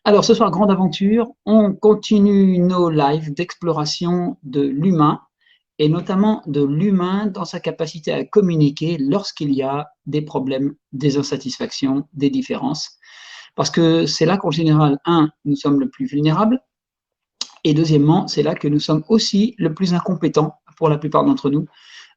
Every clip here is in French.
Alors, ce soir, grande aventure, on continue nos lives d'exploration de l'humain et notamment de l'humain dans sa capacité à communiquer lorsqu'il y a des problèmes, des insatisfactions, des différences. Parce que c'est là qu'en général, un, nous sommes le plus vulnérables et deuxièmement, c'est là que nous sommes aussi le plus incompétents pour la plupart d'entre nous,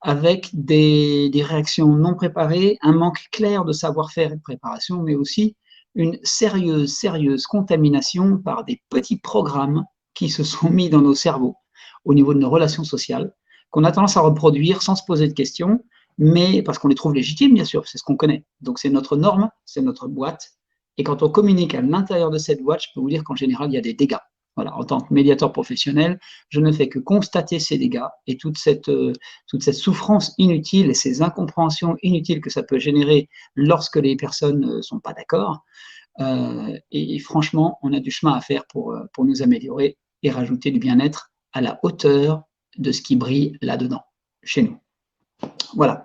avec des réactions non préparées, un manque clair de savoir-faire et de préparation, mais aussi une sérieuse contamination par des petits programmes qui se sont mis dans nos cerveaux au niveau de nos relations sociales, qu'on a tendance à reproduire sans se poser de questions, mais parce qu'on les trouve légitimes, bien sûr, c'est ce qu'on connaît. Donc c'est notre norme, c'est notre boîte. Et quand on communique à l'intérieur de cette boîte, je peux vous dire qu'en général, il y a des dégâts. Voilà, en tant que médiateur professionnel, je ne fais que constater ces dégâts et toute cette souffrance inutile et ces incompréhensions inutiles que ça peut générer lorsque les personnes ne sont pas d'accord. Et franchement, on a du chemin à faire pour nous améliorer et rajouter du bien-être à la hauteur de ce qui brille là-dedans, chez nous. Voilà.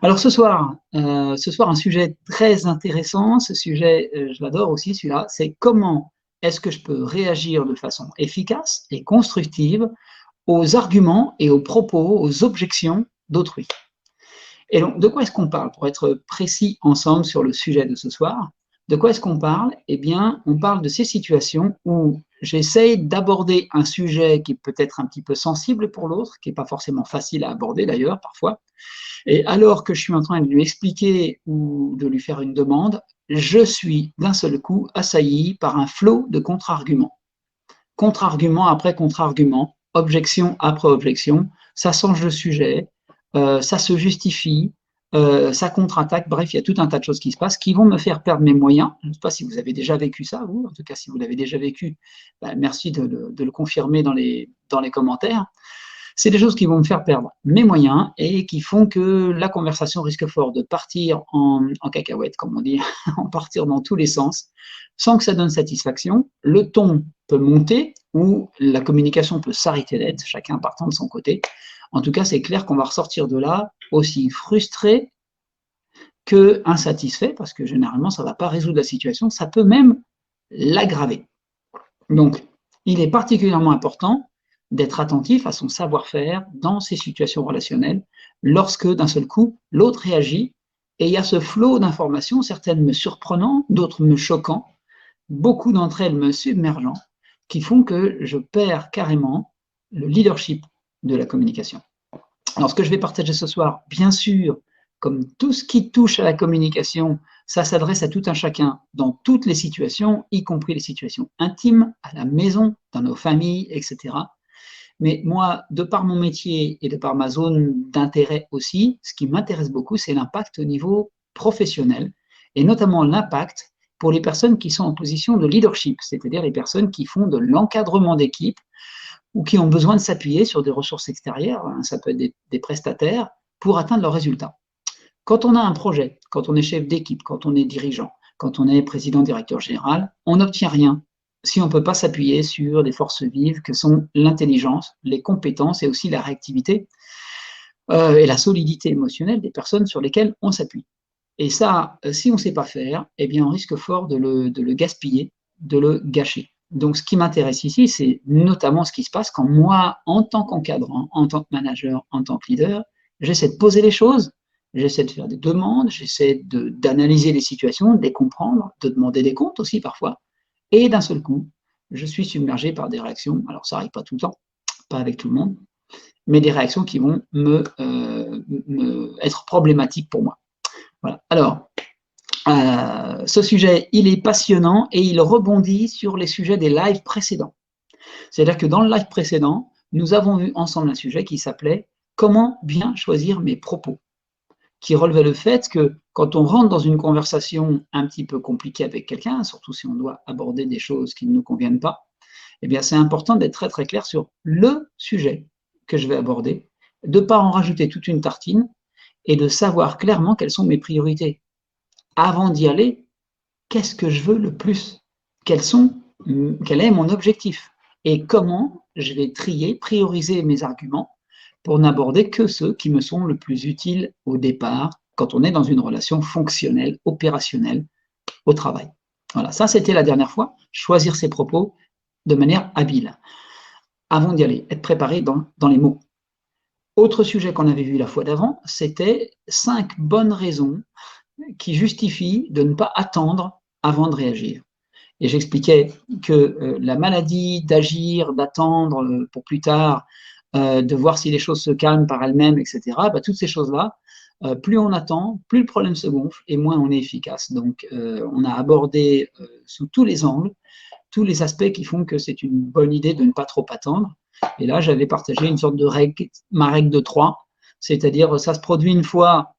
Alors ce soir, un sujet très intéressant. Ce sujet, je l'adore aussi, celui-là. C'est comment est-ce que je peux réagir de façon efficace et constructive aux arguments et aux propos, aux objections d'autrui. Et donc, de quoi est-ce qu'on parle? Pour être précis ensemble sur le sujet de ce soir, de quoi est-ce qu'on parle? Eh bien, on parle de ces situations où j'essaye d'aborder un sujet qui peut être un petit peu sensible pour l'autre, qui n'est pas forcément facile à aborder d'ailleurs parfois, et alors que je suis en train de lui expliquer ou de lui faire une demande, je suis d'un seul coup assailli par un flot de contre-arguments. Contre-argument après contre-argument, objection après objection, ça change de sujet, ça se justifie, ça contre-attaque, bref, il y a tout un tas de choses qui se passent qui vont me faire perdre mes moyens. Je ne sais pas si vous avez déjà vécu ça, vous, en tout cas si vous l'avez déjà vécu, ben, merci de le confirmer dans les commentaires. C'est des choses qui vont me faire perdre mes moyens et qui font que la conversation risque fort de partir en cacahuète, comme on dit, en partir dans tous les sens, sans que ça donne satisfaction. Le ton peut monter ou la communication peut s'arrêter net, chacun partant de son côté. En tout cas, c'est clair qu'on va ressortir de là aussi frustré que insatisfait, parce que généralement, ça ne va pas résoudre la situation, ça peut même l'aggraver. Donc, il est particulièrement important d'être attentif à son savoir-faire dans ces situations relationnelles, lorsque d'un seul coup, l'autre réagit, et il y a ce flot d'informations, certaines me surprenant, d'autres me choquant, beaucoup d'entre elles me submergeant, qui font que je perds carrément le leadership de la communication. Alors, ce que je vais partager ce soir, bien sûr, comme tout ce qui touche à la communication, ça s'adresse à tout un chacun dans toutes les situations, y compris les situations intimes, à la maison, dans nos familles, etc. Mais moi, de par mon métier et de par ma zone d'intérêt aussi, ce qui m'intéresse beaucoup, c'est l'impact au niveau professionnel, et notamment l'impact pour les personnes qui sont en position de leadership, c'est-à-dire les personnes qui font de l'encadrement d'équipe, ou qui ont besoin de s'appuyer sur des ressources extérieures, hein, ça peut être des prestataires, pour atteindre leurs résultats. Quand on a un projet, quand on est chef d'équipe, quand on est dirigeant, quand on est président, directeur général, on n'obtient rien si on ne peut pas s'appuyer sur des forces vives que sont l'intelligence, les compétences et aussi la réactivité et la solidité émotionnelle des personnes sur lesquelles on s'appuie. Et ça, si on ne sait pas faire, eh bien, on risque fort de le gaspiller, de le gâcher. Donc, ce qui m'intéresse ici, c'est notamment ce qui se passe quand moi, en tant qu'encadrant, en tant que manager, en tant que leader, j'essaie de poser les choses, j'essaie de faire des demandes, j'essaie d'analyser les situations, de les comprendre, de demander des comptes aussi parfois. Et d'un seul coup, je suis submergé par des réactions. Alors, ça n'arrive pas tout le temps, pas avec tout le monde, mais des réactions qui vont être problématiques pour moi. Voilà. Alors, ce sujet, il est passionnant et il rebondit sur les sujets des lives précédents. C'est-à-dire que dans le live précédent, nous avons vu ensemble un sujet qui s'appelait « Comment bien choisir mes propos ?» qui relevait le fait que quand on rentre dans une conversation un petit peu compliquée avec quelqu'un, surtout si on doit aborder des choses qui ne nous conviennent pas, eh bien c'est important d'être très très clair sur le sujet que je vais aborder, de ne pas en rajouter toute une tartine et de savoir clairement quelles sont mes priorités. Avant d'y aller, qu'est-ce que je veux le plus? Quel est mon objectif? Et comment je vais trier, prioriser mes arguments pour n'aborder que ceux qui me sont le plus utiles au départ, quand on est dans une relation fonctionnelle, opérationnelle, au travail. Voilà, ça c'était la dernière fois, choisir ses propos de manière habile. Avant d'y aller, être préparé dans les mots. Autre sujet qu'on avait vu la fois d'avant, c'était 5 bonnes raisons qui justifient de ne pas attendre avant de réagir. Et j'expliquais que la maladie d'agir, d'attendre pour plus tard, de voir si les choses se calment par elles-mêmes, etc., bah, toutes ces choses-là, plus on attend, plus le problème se gonfle et moins on est efficace. Donc, on a abordé sous tous les angles, tous les aspects qui font que c'est une bonne idée de ne pas trop attendre. Et là, j'avais partagé une sorte de règle, ma règle de 3, c'est-à-dire ça se produit une fois,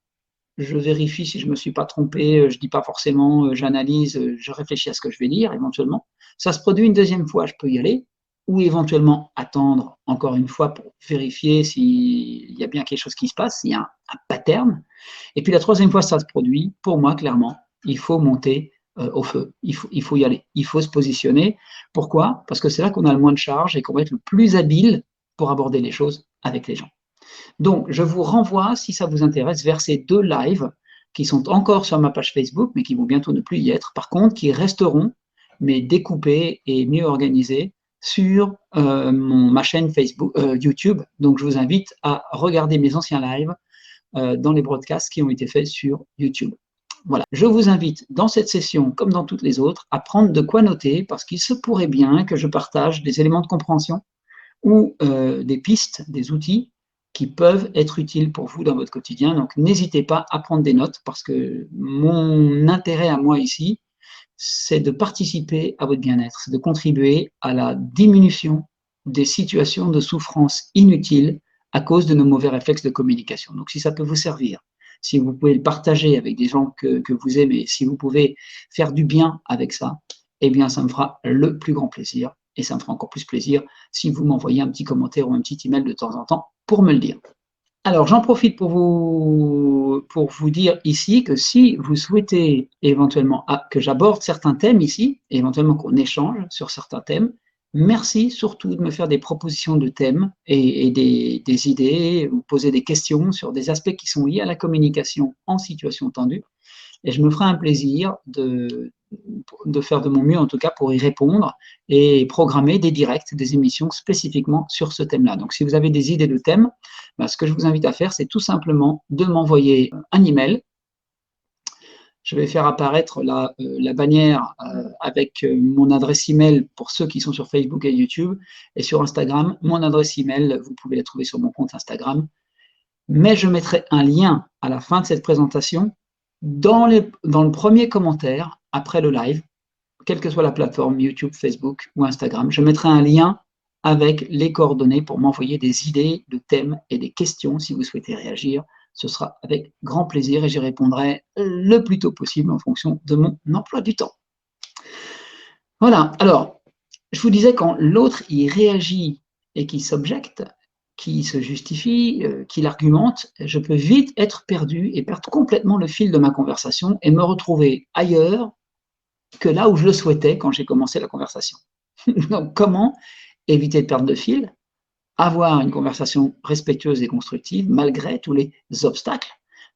je vérifie si je ne me suis pas trompé, je ne dis pas forcément, j'analyse, je réfléchis à ce que je vais dire éventuellement. Ça se produit une deuxième fois, je peux y aller, ou éventuellement attendre encore une fois pour vérifier s'il y a bien quelque chose qui se passe, s'il y a un pattern. Et puis la troisième fois, ça se produit, pour moi, clairement, il faut monter au feu, il faut y aller, il faut se positionner. Pourquoi? Parce que c'est là qu'on a le moins de charge et qu'on va être le plus habile pour aborder les choses avec les gens. Donc, je vous renvoie, si ça vous intéresse, vers ces 2 lives qui sont encore sur ma page Facebook, mais qui vont bientôt ne plus y être. Par contre, qui resteront, mais découpés et mieux organisés sur ma chaîne Facebook, YouTube. Donc, je vous invite à regarder mes anciens lives dans les broadcasts qui ont été faits sur YouTube. Voilà. Je vous invite dans cette session, comme dans toutes les autres, à prendre de quoi noter, parce qu'il se pourrait bien que je partage des éléments de compréhension ou des pistes, des outils qui peuvent être utiles pour vous dans votre quotidien. Donc, n'hésitez pas à prendre des notes parce que mon intérêt à moi ici, c'est de participer à votre bien-être, c'est de contribuer à la diminution des situations de souffrance inutiles à cause de nos mauvais réflexes de communication. Donc, si ça peut vous servir, si vous pouvez le partager avec des gens que vous aimez, si vous pouvez faire du bien avec ça, eh bien, ça me fera le plus grand plaisir. Et ça me fera encore plus plaisir si vous m'envoyez un petit commentaire ou un petit email de temps en temps pour me le dire. Alors, j'en profite pour vous dire ici que si vous souhaitez éventuellement que j'aborde certains thèmes ici, éventuellement qu'on échange sur certains thèmes, merci surtout de me faire des propositions de thèmes et des idées, ou poser des questions sur des aspects qui sont liés à la communication en situation tendue. Et je me ferai un plaisir de faire de mon mieux, en tout cas, pour y répondre et programmer des directs, des émissions spécifiquement sur ce thème-là. Donc, si vous avez des idées de thèmes, ben, ce que je vous invite à faire, c'est tout simplement de m'envoyer un email. Je vais faire apparaître la bannière avec mon adresse email pour ceux qui sont sur Facebook et YouTube. Et sur Instagram, mon adresse email, vous pouvez la trouver sur mon compte Instagram. Mais je mettrai un lien à la fin de cette présentation dans le premier commentaire après le live, quelle que soit la plateforme, YouTube, Facebook ou Instagram. Je mettrai un lien avec les coordonnées pour m'envoyer des idées de thèmes et des questions si vous souhaitez réagir. Ce sera avec grand plaisir et j'y répondrai le plus tôt possible en fonction de mon emploi du temps. Voilà, alors, je vous disais quand l'autre y réagit et qui s'objecte, qui se justifie, qui l'argumente, je peux vite être perdu et perdre complètement le fil de ma conversation et me retrouver ailleurs que là où je le souhaitais quand j'ai commencé la conversation. Donc, comment éviter de perdre le fil, avoir une conversation respectueuse et constructive malgré tous les obstacles,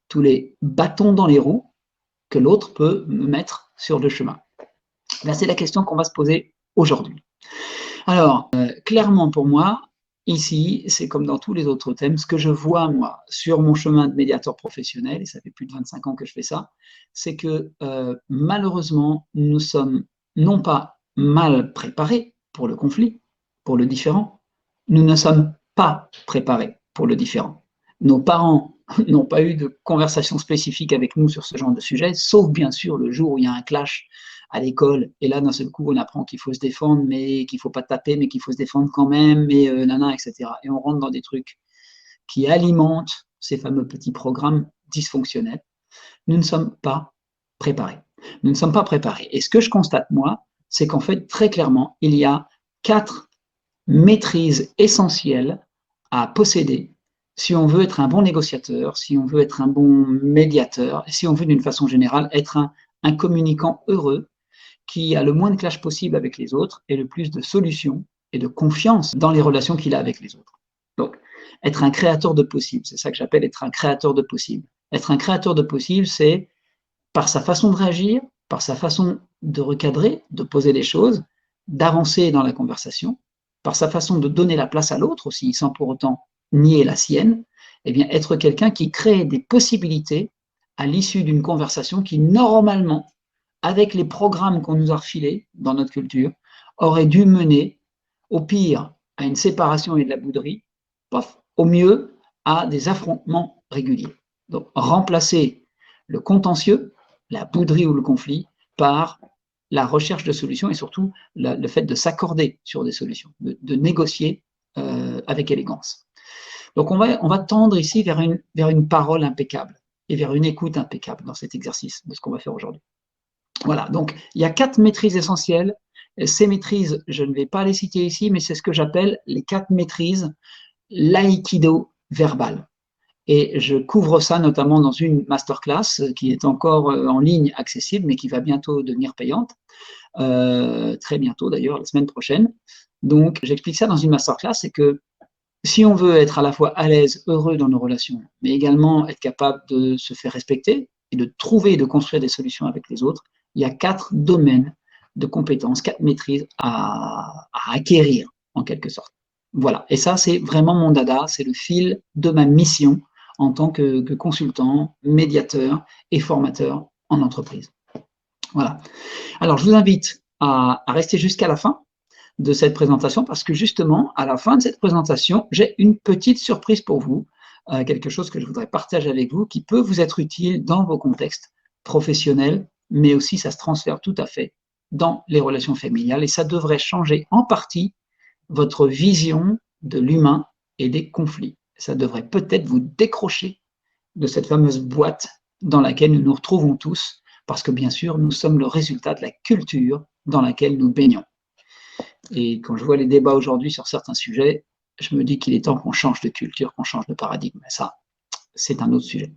tous les bâtons dans les roues que l'autre peut me mettre sur le chemin. Là, c'est la question qu'on va se poser aujourd'hui. Alors, clairement pour moi, ici, c'est comme dans tous les autres thèmes, ce que je vois, moi, sur mon chemin de médiateur professionnel, et ça fait plus de 25 ans que je fais ça, c'est que malheureusement, nous sommes non pas mal préparés pour le conflit, pour le différent, nous ne sommes pas préparés pour le différent. Nos parents n'ont pas eu de conversation spécifique avec nous sur ce genre de sujet, sauf bien sûr le jour où il y a un clash à l'école, et là d'un seul coup on apprend qu'il faut se défendre, mais qu'il ne faut pas taper, mais qu'il faut se défendre quand même, mais nana, etc. Et on rentre dans des trucs qui alimentent ces fameux petits programmes dysfonctionnels. Nous ne sommes pas préparés. Nous ne sommes pas préparés. Et ce que je constate, moi, c'est qu'en fait, très clairement, il y a 4 maîtrises essentielles à posséder si on veut être un bon négociateur, si on veut être un bon médiateur, si on veut d'une façon générale être un communicant heureux qui a le moins de clash possible avec les autres et le plus de solutions et de confiance dans les relations qu'il a avec les autres. Donc, être un créateur de possible, c'est ça que j'appelle être un créateur de possible. Être un créateur de possible, c'est par sa façon de réagir, par sa façon de recadrer, de poser les choses, d'avancer dans la conversation, par sa façon de donner la place à l'autre aussi, sans pour autant nier la sienne, eh bien, être quelqu'un qui crée des possibilités à l'issue d'une conversation qui, normalement, avec les programmes qu'on nous a refilés dans notre culture, aurait dû mener, au pire, à une séparation et de la bouderie, au mieux, à des affrontements réguliers. Donc, remplacer le contentieux, la bouderie ou le conflit, par la recherche de solutions et surtout le fait de s'accorder sur des solutions, de négocier avec élégance. Donc on va tendre ici vers une parole impeccable et vers une écoute impeccable dans cet exercice de ce qu'on va faire aujourd'hui. Voilà, donc il y a 4 maîtrises essentielles. Ces maîtrises, je ne vais pas les citer ici, mais c'est ce que j'appelle les 4 maîtrises l'aïkido verbal. Et je couvre ça notamment dans une masterclass qui est encore en ligne accessible, mais qui va bientôt devenir payante, très bientôt d'ailleurs, la semaine prochaine. Donc j'explique ça dans une masterclass, c'est que si on veut être à la fois à l'aise, heureux dans nos relations, mais également être capable de se faire respecter et de trouver et de construire des solutions avec les autres, il y a 4 domaines de compétences, 4 maîtrises à acquérir en quelque sorte. Voilà, et ça c'est vraiment mon dada, c'est le fil de ma mission en tant que consultant, médiateur et formateur en entreprise. Voilà. Alors je vous invite à rester jusqu'à la fin de cette présentation parce que justement, à la fin de cette présentation, j'ai une petite surprise pour vous, quelque chose que je voudrais partager avec vous qui peut vous être utile dans vos contextes professionnels, mais aussi ça se transfère tout à fait dans les relations familiales et ça devrait changer en partie votre vision de l'humain et des conflits. Ça devrait peut-être vous décrocher de cette fameuse boîte dans laquelle nous nous retrouvons tous, parce que bien sûr, nous sommes le résultat de la culture dans laquelle nous baignons. Et quand je vois les débats aujourd'hui sur certains sujets, je me dis qu'il est temps qu'on change de culture, qu'on change de paradigme. Mais ça, c'est un autre sujet.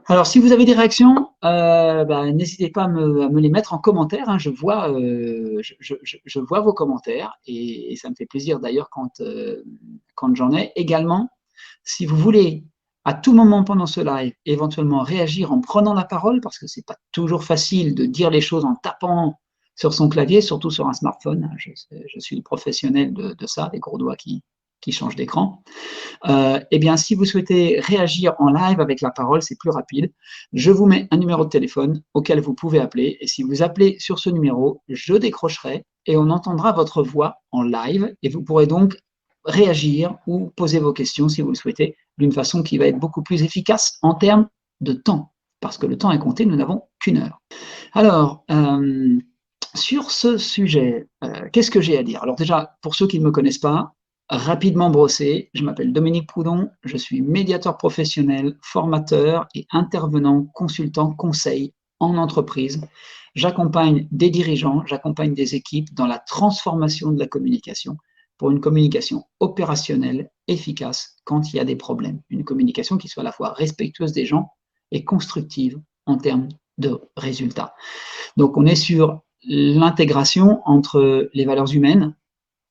Alors, si vous avez des réactions, n'hésitez pas à me les mettre en commentaire. Hein. Je vois vos commentaires et ça me fait plaisir d'ailleurs quand j'en ai. Également, si vous voulez à tout moment pendant ce live, éventuellement réagir en prenant la parole, parce que c'est pas toujours facile de dire les choses en tapant sur son clavier, surtout sur un smartphone. Je suis le professionnel de ça, les gros doigts qui changent d'écran. Eh bien, si vous souhaitez réagir en live avec la parole, c'est plus rapide. Je vous mets un numéro de téléphone auquel vous pouvez appeler. Et si vous appelez sur ce numéro, je décrocherai et on entendra votre voix en live. Et vous pourrez donc réagir ou poser vos questions, si vous le souhaitez, d'une façon qui va être beaucoup plus efficace en termes de temps. Parce que le temps est compté, nous n'avons qu'une heure. Alors, sur ce sujet, qu'est-ce que j'ai à dire? Alors déjà, pour ceux qui ne me connaissent pas, rapidement brossé, je m'appelle Dominique Proudhon, je suis médiateur professionnel, formateur et intervenant, consultant, conseil en entreprise. J'accompagne des dirigeants, j'accompagne des équipes dans la transformation de la communication pour une communication opérationnelle, efficace quand il y a des problèmes. Une communication qui soit à la fois respectueuse des gens et constructive en termes de résultats. Donc on est sur l'intégration entre les valeurs humaines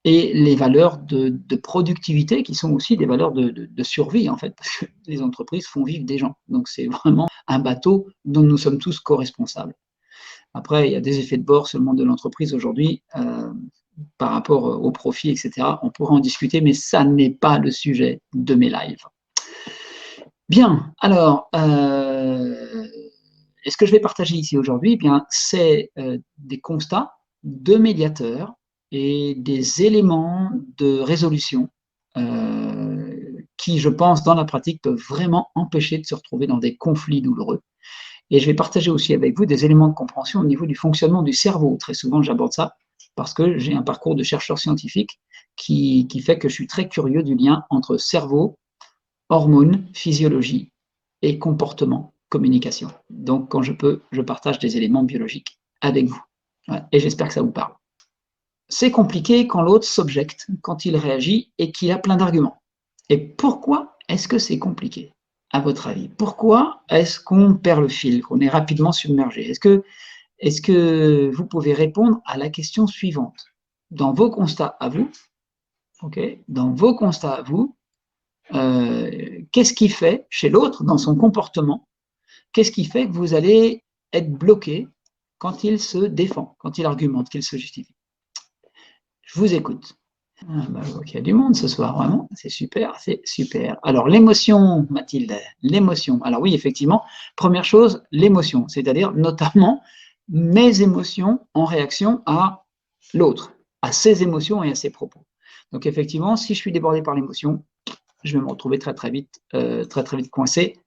et les valeurs de productivité qui sont aussi des valeurs de survie en fait, parce que les entreprises font vivre des gens. Donc c'est vraiment un bateau dont nous sommes tous co-responsables. Après, il y a des effets de bord sur le monde de l'entreprise aujourd'hui par rapport au profit, etc. On pourra en discuter, mais ça n'est pas le sujet de mes lives. Bien, alors, et ce que je vais partager ici aujourd'hui, eh bien, c'est des constats de médiateurs et des éléments de résolution qui, je pense, dans la pratique, peuvent vraiment empêcher de se retrouver dans des conflits douloureux. Et je vais partager aussi avec vous des éléments de compréhension au niveau du fonctionnement du cerveau. Très souvent, j'aborde ça parce que j'ai un parcours de chercheur scientifique qui fait que je suis très curieux du lien entre cerveau, hormones, physiologie et comportement, communication. Donc, quand je peux, je partage des éléments biologiques avec vous. Voilà. Et j'espère que ça vous parle. C'est compliqué quand l'autre s'objecte, quand il réagit et qu'il a plein d'arguments. Et pourquoi est-ce que c'est compliqué, à votre avis? Pourquoi est-ce qu'on perd le fil, qu'on est rapidement submergé? Est-ce que vous pouvez répondre à la question suivante? Dans vos constats à vous, dans vos constats à vous, qu'est-ce qui fait chez l'autre, dans son comportement, qu'est-ce qui fait que vous allez être bloqué quand il se défend, quand il argumente, qu'il se justifie. Je vous écoute. Ah bah, je vois qu'il y a du monde ce soir, vraiment, c'est super, c'est super. Alors, l'émotion, Mathilde, l'émotion. Alors oui, effectivement, première chose, l'émotion, c'est-à-dire notamment mes émotions en réaction à l'autre, à ses émotions et à ses propos. Donc effectivement, si je suis débordé par l'émotion, je vais me retrouver très vite coincé.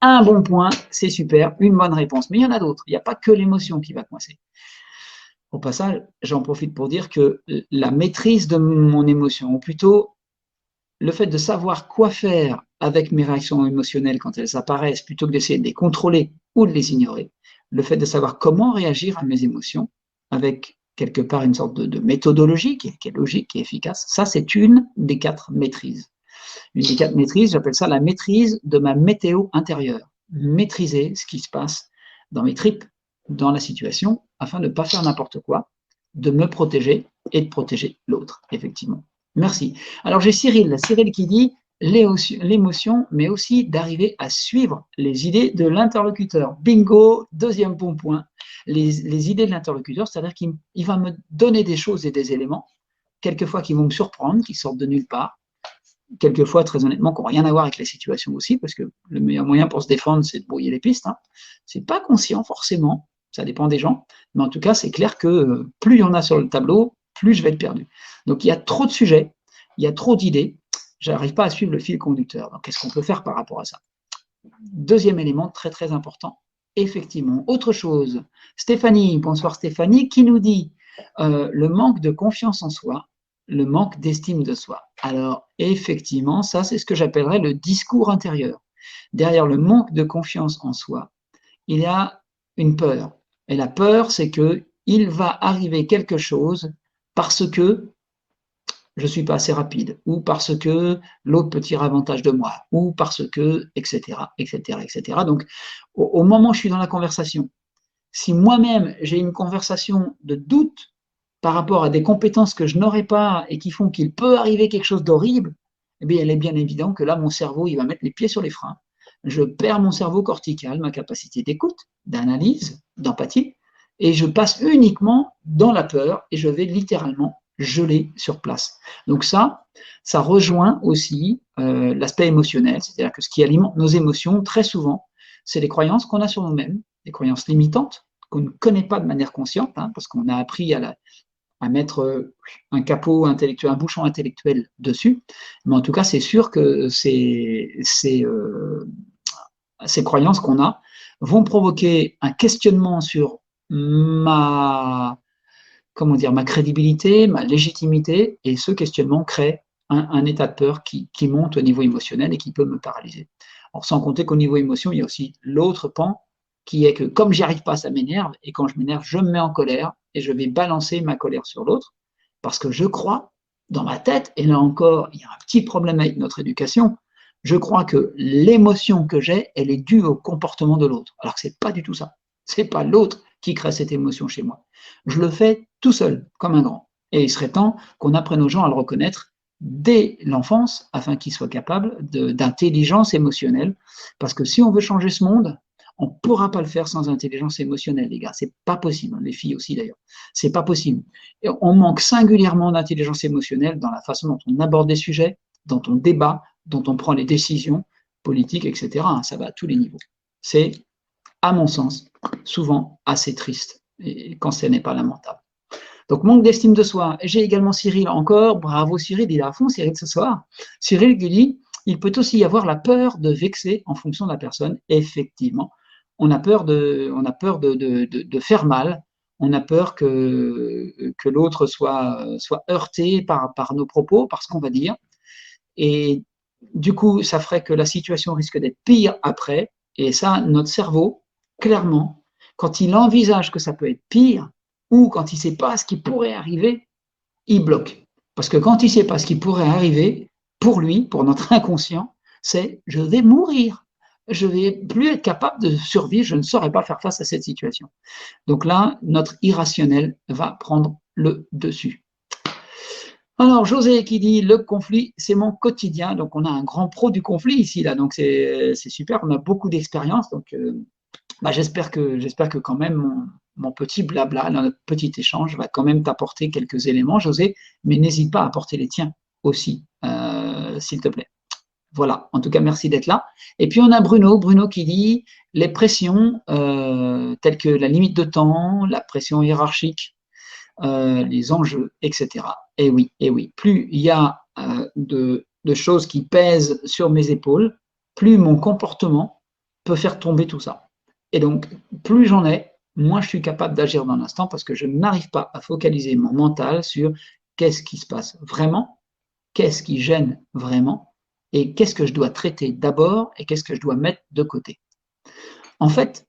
Un bon point, c'est super, une bonne réponse. Mais il y en a d'autres, il n'y a pas que l'émotion qui va coincer. Au passage, j'en profite pour dire que la maîtrise de mon émotion, ou plutôt le fait de savoir quoi faire avec mes réactions émotionnelles quand elles apparaissent, plutôt que d'essayer de les contrôler ou de les ignorer, le fait de savoir comment réagir à mes émotions, avec quelque part une sorte de méthodologie qui est logique, qui est efficace, ça c'est une des 4 maîtrises. Une des 4 maîtrises, j'appelle ça la maîtrise de ma météo intérieure. Maîtriser ce qui se passe dans mes tripes, dans la situation, afin de ne pas faire n'importe quoi, de me protéger et de protéger l'autre, effectivement. Merci. Alors j'ai Cyril qui dit l'émotion, mais aussi d'arriver à suivre les idées de l'interlocuteur. Bingo, deuxième bon point. Les idées de l'interlocuteur, c'est-à-dire qu'il va me donner des choses et des éléments, quelquefois qui vont me surprendre, qui sortent de nulle part, quelquefois, très honnêtement, qui n'ont rien à voir avec les situations aussi, parce que le meilleur moyen pour se défendre, c'est de brouiller les pistes. Hein. C'est pas conscient forcément, ça dépend des gens, mais en tout cas, c'est clair que plus il y en a sur le tableau, plus je vais être perdu. Donc il y a trop de sujets, il y a trop d'idées, j'arrive pas à suivre le fil conducteur. Donc qu'est-ce qu'on peut faire par rapport à ça? Deuxième élément très important, effectivement. Autre chose, Stéphanie, bonsoir Stéphanie, qui nous dit le manque de confiance en soi, le manque d'estime de soi. Alors, effectivement, ça, c'est ce que j'appellerais le discours intérieur. Derrière le manque de confiance en soi, il y a une peur. Et la peur, c'est qu'il va arriver quelque chose parce que je ne suis pas assez rapide, ou parce que l'autre peut tirer avantage de moi, ou parce que, etc., etc., etc. Donc, au moment où je suis dans la conversation, si moi-même j'ai une conversation de doute par rapport à des compétences que je n'aurais pas et qui font qu'il peut arriver quelque chose d'horrible, eh bien, il est bien évident que là, mon cerveau, il va mettre les pieds sur les freins. Je perds mon cerveau cortical, ma capacité d'écoute, d'analyse, d'empathie, et je passe uniquement dans la peur et je vais littéralement geler sur place. Donc ça rejoint aussi l'aspect émotionnel, c'est-à-dire que ce qui alimente nos émotions, très souvent, c'est les croyances qu'on a sur nous-mêmes, des croyances limitantes qu'on ne connaît pas de manière consciente, hein, parce qu'on a appris à mettre un capot intellectuel, un bouchon intellectuel dessus. Mais en tout cas, c'est sûr que ces croyances qu'on a vont provoquer un questionnement sur ma, comment dire, ma crédibilité, ma légitimité, et ce questionnement crée un état de peur qui monte au niveau émotionnel et qui peut me paralyser. Alors, sans compter qu'au niveau émotion, il y a aussi l'autre pan qui est que comme j'y arrive pas, ça m'énerve, et quand je m'énerve, je me mets en colère, et je vais balancer ma colère sur l'autre, parce que je crois, dans ma tête, et là encore, il y a un petit problème avec notre éducation, je crois que l'émotion que j'ai, elle est due au comportement de l'autre, alors que c'est pas du tout ça. C'est pas l'autre qui crée cette émotion chez moi. Je le fais tout seul, comme un grand. Et il serait temps qu'on apprenne aux gens à le reconnaître dès l'enfance, afin qu'ils soient capables d'intelligence émotionnelle. Parce que si on veut changer ce monde, on ne pourra pas le faire sans intelligence émotionnelle, les gars. C'est pas possible. Les filles aussi, d'ailleurs. C'est pas possible. Et on manque singulièrement d'intelligence émotionnelle dans la façon dont on aborde des sujets, dont on débat, dont on prend les décisions politiques, etc. Ça va à tous les niveaux. C'est, à mon sens, souvent assez triste, et quand ce n'est pas lamentable. Donc, manque d'estime de soi. J'ai également Cyril encore. Bravo Cyril, il est à fond Cyril ce soir. Cyril qui dit, il peut aussi y avoir la peur de vexer en fonction de la personne. Effectivement, on a peur de faire mal. On a peur que l'autre soit heurté par nos propos, par ce qu'on va dire. Et du coup, ça ferait que la situation risque d'être pire après. Et ça, notre cerveau, clairement, quand il envisage que ça peut être pire, ou quand il ne sait pas ce qui pourrait arriver, il bloque. Parce que quand il ne sait pas ce qui pourrait arriver, pour lui, pour notre inconscient, c'est je vais mourir. Je ne vais plus être capable de survivre, je ne saurais pas faire face à cette situation. Donc là, notre irrationnel va prendre le dessus. Alors, José qui dit le conflit, c'est mon quotidien. Donc, on a un grand pro du conflit ici, là. Donc, c'est super. On a beaucoup d'expérience. Donc, j'espère que quand même mon petit blabla, notre petit échange va quand même t'apporter quelques éléments, José, mais n'hésite pas à apporter les tiens aussi, s'il te plaît. Voilà, en tout cas, merci d'être là. Et puis on a Bruno qui dit les pressions telles que la limite de temps, la pression hiérarchique, les enjeux, etc. Et oui, plus il y a de choses qui pèsent sur mes épaules, plus mon comportement peut faire tomber tout ça. Et donc, plus j'en ai, moins je suis capable d'agir dans l'instant parce que je n'arrive pas à focaliser mon mental sur qu'est-ce qui se passe vraiment, qu'est-ce qui gêne vraiment, et qu'est-ce que je dois traiter d'abord et qu'est-ce que je dois mettre de côté. En fait,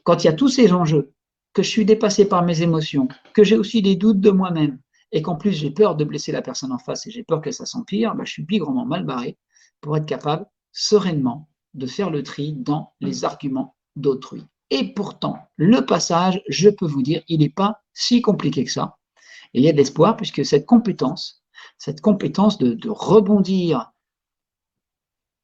quand il y a tous ces enjeux, que je suis dépassé par mes émotions, que j'ai aussi des doutes de moi-même, et qu'en plus j'ai peur de blesser la personne en face et j'ai peur que ça s'empire, je suis bigrement mal barré pour être capable sereinement de faire le tri dans les arguments d'autrui. Et pourtant, le passage, je peux vous dire, il n'est pas si compliqué que ça. Et il y a de l'espoir puisque cette compétence de rebondir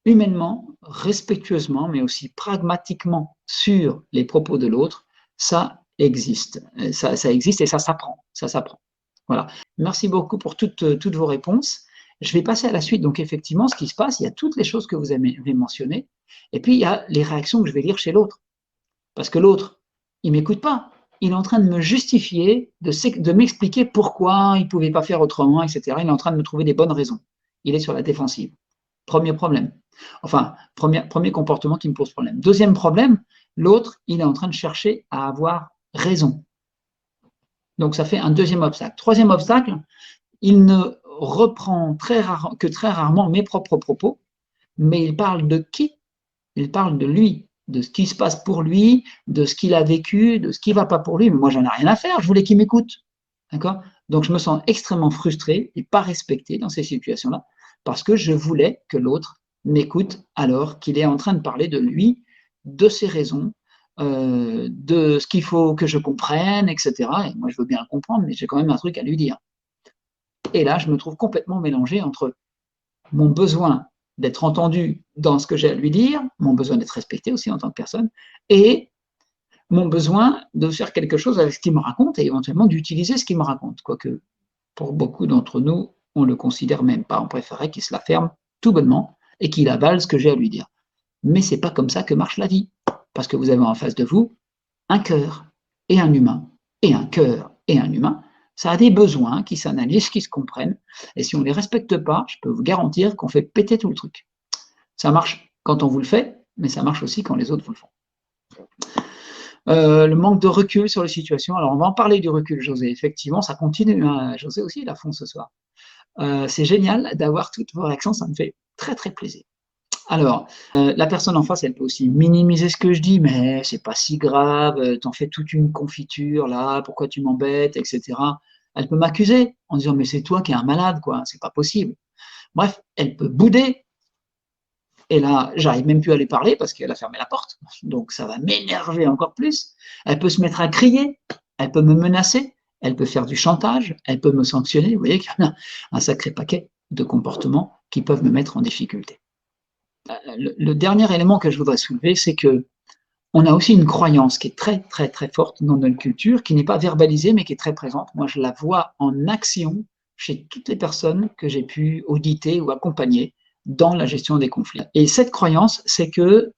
humainement, respectueusement, mais aussi pragmatiquement sur les propos de l'autre, ça existe. Ça existe et ça s'apprend. Ça s'apprend. Voilà. Merci beaucoup pour toutes vos réponses. Je vais passer à la suite. Donc, effectivement, ce qui se passe, il y a toutes les choses que vous avez mentionnées. Et puis, il y a les réactions que je vais lire chez l'autre. Parce que l'autre, il ne m'écoute pas. Il est en train de me justifier, de m'expliquer pourquoi il ne pouvait pas faire autrement, etc. Il est en train de me trouver des bonnes raisons. Il est sur la défensive. Premier problème. Enfin, premier comportement qui me pose problème. Deuxième problème, l'autre, il est en train de chercher à avoir raison. Donc, ça fait un deuxième obstacle. Troisième obstacle, il ne reprend que très rarement mes propres propos, mais il parle de qui? Il parle de lui, de ce qui se passe pour lui, de ce qu'il a vécu, de ce qui ne va pas pour lui. Mais moi, j'en ai rien à faire, je voulais qu'il m'écoute. D'accord? Donc, je me sens extrêmement frustré et pas respecté dans ces situations-là, parce que je voulais que l'autre m'écoute alors qu'il est en train de parler de lui, de ses raisons, de ce qu'il faut que je comprenne, etc. Et moi, je veux bien le comprendre, mais j'ai quand même un truc à lui dire. Et là, je me trouve complètement mélangé entre mon besoin d'être entendu dans ce que j'ai à lui dire, mon besoin d'être respecté aussi en tant que personne, et mon besoin de faire quelque chose avec ce qu'il me raconte et éventuellement d'utiliser ce qu'il me raconte. Quoique, pour beaucoup d'entre nous, on ne le considère même pas. On préférerait qu'il se la ferme tout bonnement et qu'il avale ce que j'ai à lui dire. Mais c'est pas comme ça que marche la vie. Parce que vous avez en face de vous un cœur et un humain. Et un cœur et un humain, ça a des besoins qui s'analysent, qui se comprennent. Et si on ne les respecte pas, je peux vous garantir qu'on fait péter tout le truc. Ça marche quand on vous le fait, mais ça marche aussi quand les autres vous le font. Le manque de recul sur les situations. Alors, on va en parler du recul, José. Effectivement, ça continue. Hein. José aussi, il a fond ce soir. C'est génial d'avoir toutes vos réactions. Ça me fait très, très plaisir. Alors, la personne en face, elle peut aussi minimiser ce que je dis, mais c'est pas si grave, t'en fais toute une confiture, là, pourquoi tu m'embêtes, etc. Elle peut m'accuser en disant, mais c'est toi qui es un malade, quoi, c'est pas possible. Bref, elle peut bouder. Et là, j'arrive même plus à lui parler parce qu'elle a fermé la porte. Donc, ça va m'énerver encore plus. Elle peut se mettre à crier, elle peut me menacer, elle peut faire du chantage, elle peut me sanctionner. Vous voyez qu'il y en a un sacré paquet de comportements qui peuvent me mettre en difficulté. Le dernier élément que je voudrais soulever, c'est que on a aussi une croyance qui est très, très, très forte dans notre culture, qui n'est pas verbalisée, mais qui est très présente. Moi, je la vois en action chez toutes les personnes que j'ai pu auditer ou accompagner dans la gestion des conflits. Et cette croyance, c'est que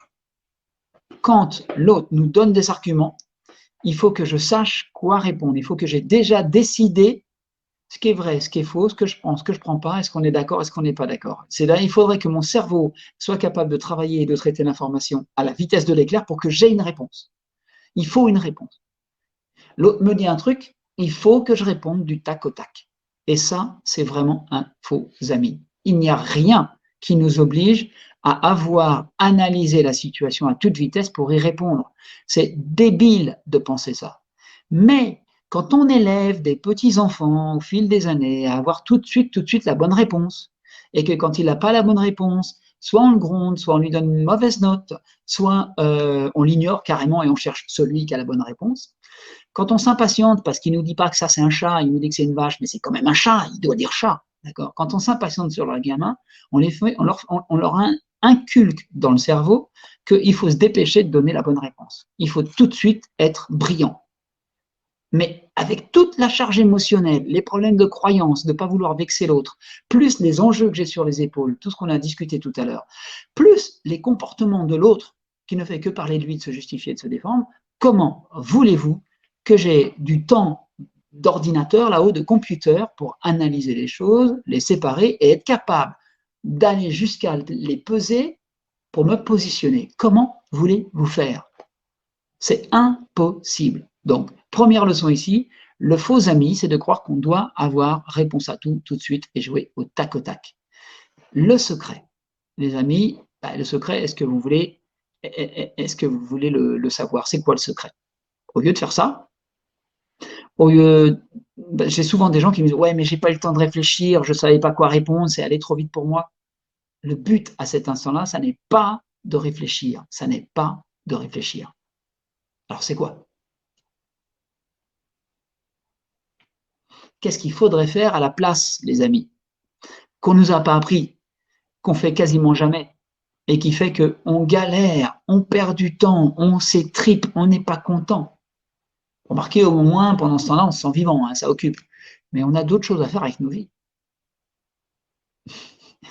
quand l'autre nous donne des arguments, il faut que je sache quoi répondre. Il faut que j'ai déjà décidé ce qui est vrai, ce qui est faux, ce que je prends, ce que je ne prends pas, est-ce qu'on est d'accord, est-ce qu'on n'est pas d'accord. C'est là, il faudrait que mon cerveau soit capable de travailler et de traiter l'information à la vitesse de l'éclair pour que j'ai une réponse. Il faut une réponse. L'autre me dit un truc, il faut que je réponde du tac au tac. Et ça, c'est vraiment un faux ami. Il n'y a rien qui nous oblige à avoir analysé la situation à toute vitesse pour y répondre. C'est débile de penser ça. Mais quand on élève des petits-enfants au fil des années à avoir tout de suite la bonne réponse, et que quand il n'a pas la bonne réponse, soit on le gronde, soit on lui donne une mauvaise note, soit on l'ignore carrément et on cherche celui qui a la bonne réponse. Quand on s'impatiente parce qu'il ne nous dit pas que ça c'est un chat, il nous dit que c'est une vache, mais c'est quand même un chat, il doit dire chat. D'accord. Quand on s'impatiente sur leur gamin, on leur inculque dans le cerveau qu'il faut se dépêcher de donner la bonne réponse. Il faut tout de suite être brillant. mais avec toute la charge émotionnelle, les problèmes de croyance, de ne pas vouloir vexer l'autre, plus les enjeux que j'ai sur les épaules, tout ce qu'on a discuté tout à l'heure, plus les comportements de l'autre qui ne fait que parler de lui, de se justifier, de se défendre, comment voulez-vous que j'ai du temps d'ordinateur là-haut, de computer, pour analyser les choses, les séparer et être capable d'aller jusqu'à les peser pour me positionner? Comment voulez-vous faire? C'est impossible. Donc, première leçon ici, le faux ami, c'est de croire qu'on doit avoir réponse à tout tout de suite et jouer au tac au tac. Le secret, les amis, le secret, est-ce que vous voulez le savoir? C'est quoi le secret? Au lieu de faire ça, au lieu, j'ai souvent des gens qui me disent ouais, mais j'ai pas eu le temps de réfléchir, je savais pas quoi répondre, c'est allé trop vite pour moi. Le but à cet instant-là, ça n'est pas de réfléchir, ça n'est pas de réfléchir. Alors c'est quoi? Qu'est-ce qu'il faudrait faire à la place, les amis, qu'on ne nous a pas appris, qu'on fait quasiment jamais, et qui fait qu'on galère, on perd du temps, on s'étripe, on n'est pas content. Remarquez, au moins, pendant ce temps-là, on se sent vivant, hein, ça occupe. Mais on a d'autres choses à faire avec nos vies.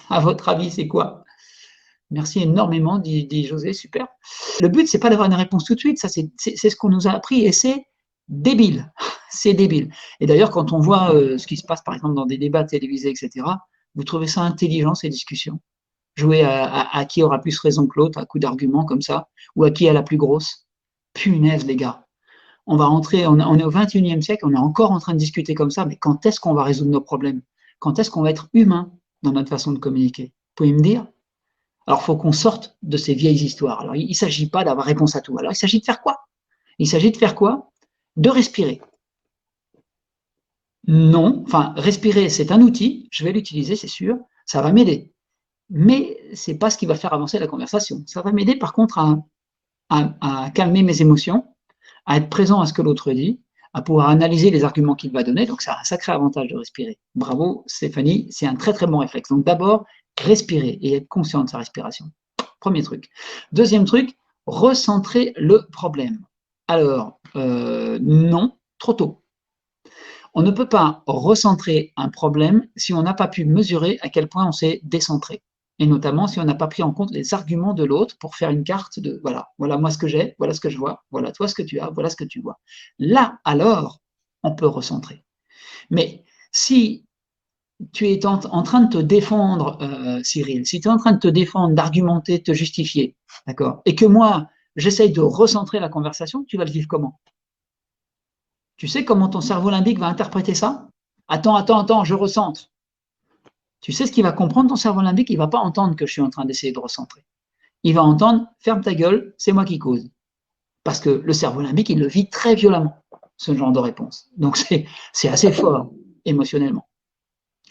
À votre avis, c'est quoi? Merci énormément, dit José, super. Le but, c'est pas d'avoir une réponse tout de suite, ça c'est ce qu'on nous a appris et c'est débile. C'est débile. Et d'ailleurs, quand on voit ce qui se passe, par exemple, dans des débats télévisés, etc., vous trouvez ça intelligent, ces discussions? Jouer à qui aura plus raison que l'autre, à coup d'arguments comme ça, ou à qui a la plus grosse? Punaise, les gars. On va rentrer, on est au 21e siècle, on est encore en train de discuter comme ça, mais quand est-ce qu'on va résoudre nos problèmes? Quand est-ce qu'on va être humain dans notre façon de communiquer? Vous pouvez me dire? Alors, il faut qu'on sorte de ces vieilles histoires. Alors, il ne s'agit pas d'avoir réponse à tout. Alors, il s'agit de faire quoi? Il s'agit de faire quoi? De respirer. Non, enfin, respirer, c'est un outil, je vais l'utiliser, c'est sûr, ça va m'aider. Mais ce n'est pas ce qui va faire avancer la conversation. Ça va m'aider, par contre, à calmer mes émotions, à être présent à ce que l'autre dit, à pouvoir analyser les arguments qu'il va donner. Donc, ça a un sacré avantage de respirer. Bravo, Stéphanie, c'est un très, très bon réflexe. Donc, d'abord, respirer et être conscient de sa respiration. Premier truc. Deuxième truc, recentrer le problème. Alors, non, trop tôt. On ne peut pas recentrer un problème si on n'a pas pu mesurer à quel point on s'est décentré. Et notamment si on n'a pas pris en compte les arguments de l'autre pour faire une carte de voilà, voilà moi ce que j'ai, voilà ce que je vois, voilà toi ce que tu as, voilà ce que tu vois. Là, alors, on peut recentrer. Mais si tu es en train de te défendre, Cyril, si tu es en train de te défendre, d'argumenter, de te justifier, d'accord, et que moi, j'essaye de recentrer la conversation, tu vas le vivre comment? Tu sais comment ton cerveau limbique va interpréter ça? Attends, je recentre. Tu sais ce qu'il va comprendre, ton cerveau limbique? Il ne va pas entendre que je suis en train d'essayer de recentrer. Il va entendre, ferme ta gueule, c'est moi qui cause. Parce que le cerveau limbique, il le vit très violemment, ce genre de réponse. Donc c'est assez fort émotionnellement.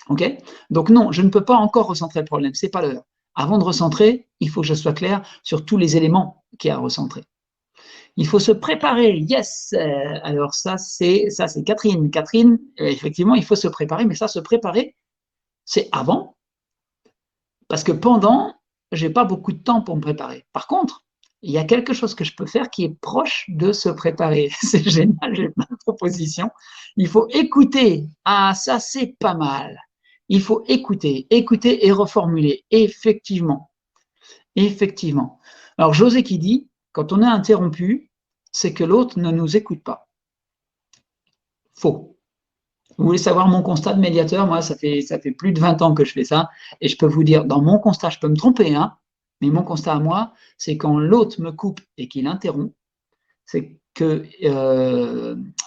Ok? Donc non, je ne peux pas encore recentrer le problème, c'est pas l'heure. Avant de recentrer, il faut que je sois clair sur tous les éléments qu'il y a à recentrer. Il faut se préparer, yes. Alors ça c'est Catherine. Catherine, effectivement, il faut se préparer, mais ça, se préparer, c'est avant, parce que pendant, j'ai pas beaucoup de temps pour me préparer. Par contre, il y a quelque chose que je peux faire qui est proche de se préparer. C'est génial, j'ai plein de propositions. Il faut écouter. Ah, ça c'est pas mal. Il faut écouter, écouter et reformuler. Effectivement, effectivement. Alors José qui dit, quand on est interrompu, c'est que l'autre ne nous écoute pas. Faux. Vous voulez savoir mon constat de médiateur? Moi, ça fait plus de 20 ans que je fais ça. Et je peux vous dire, dans mon constat, je peux me tromper, hein, mais mon constat à moi, c'est quand l'autre me coupe et qu'il interrompt, c'est que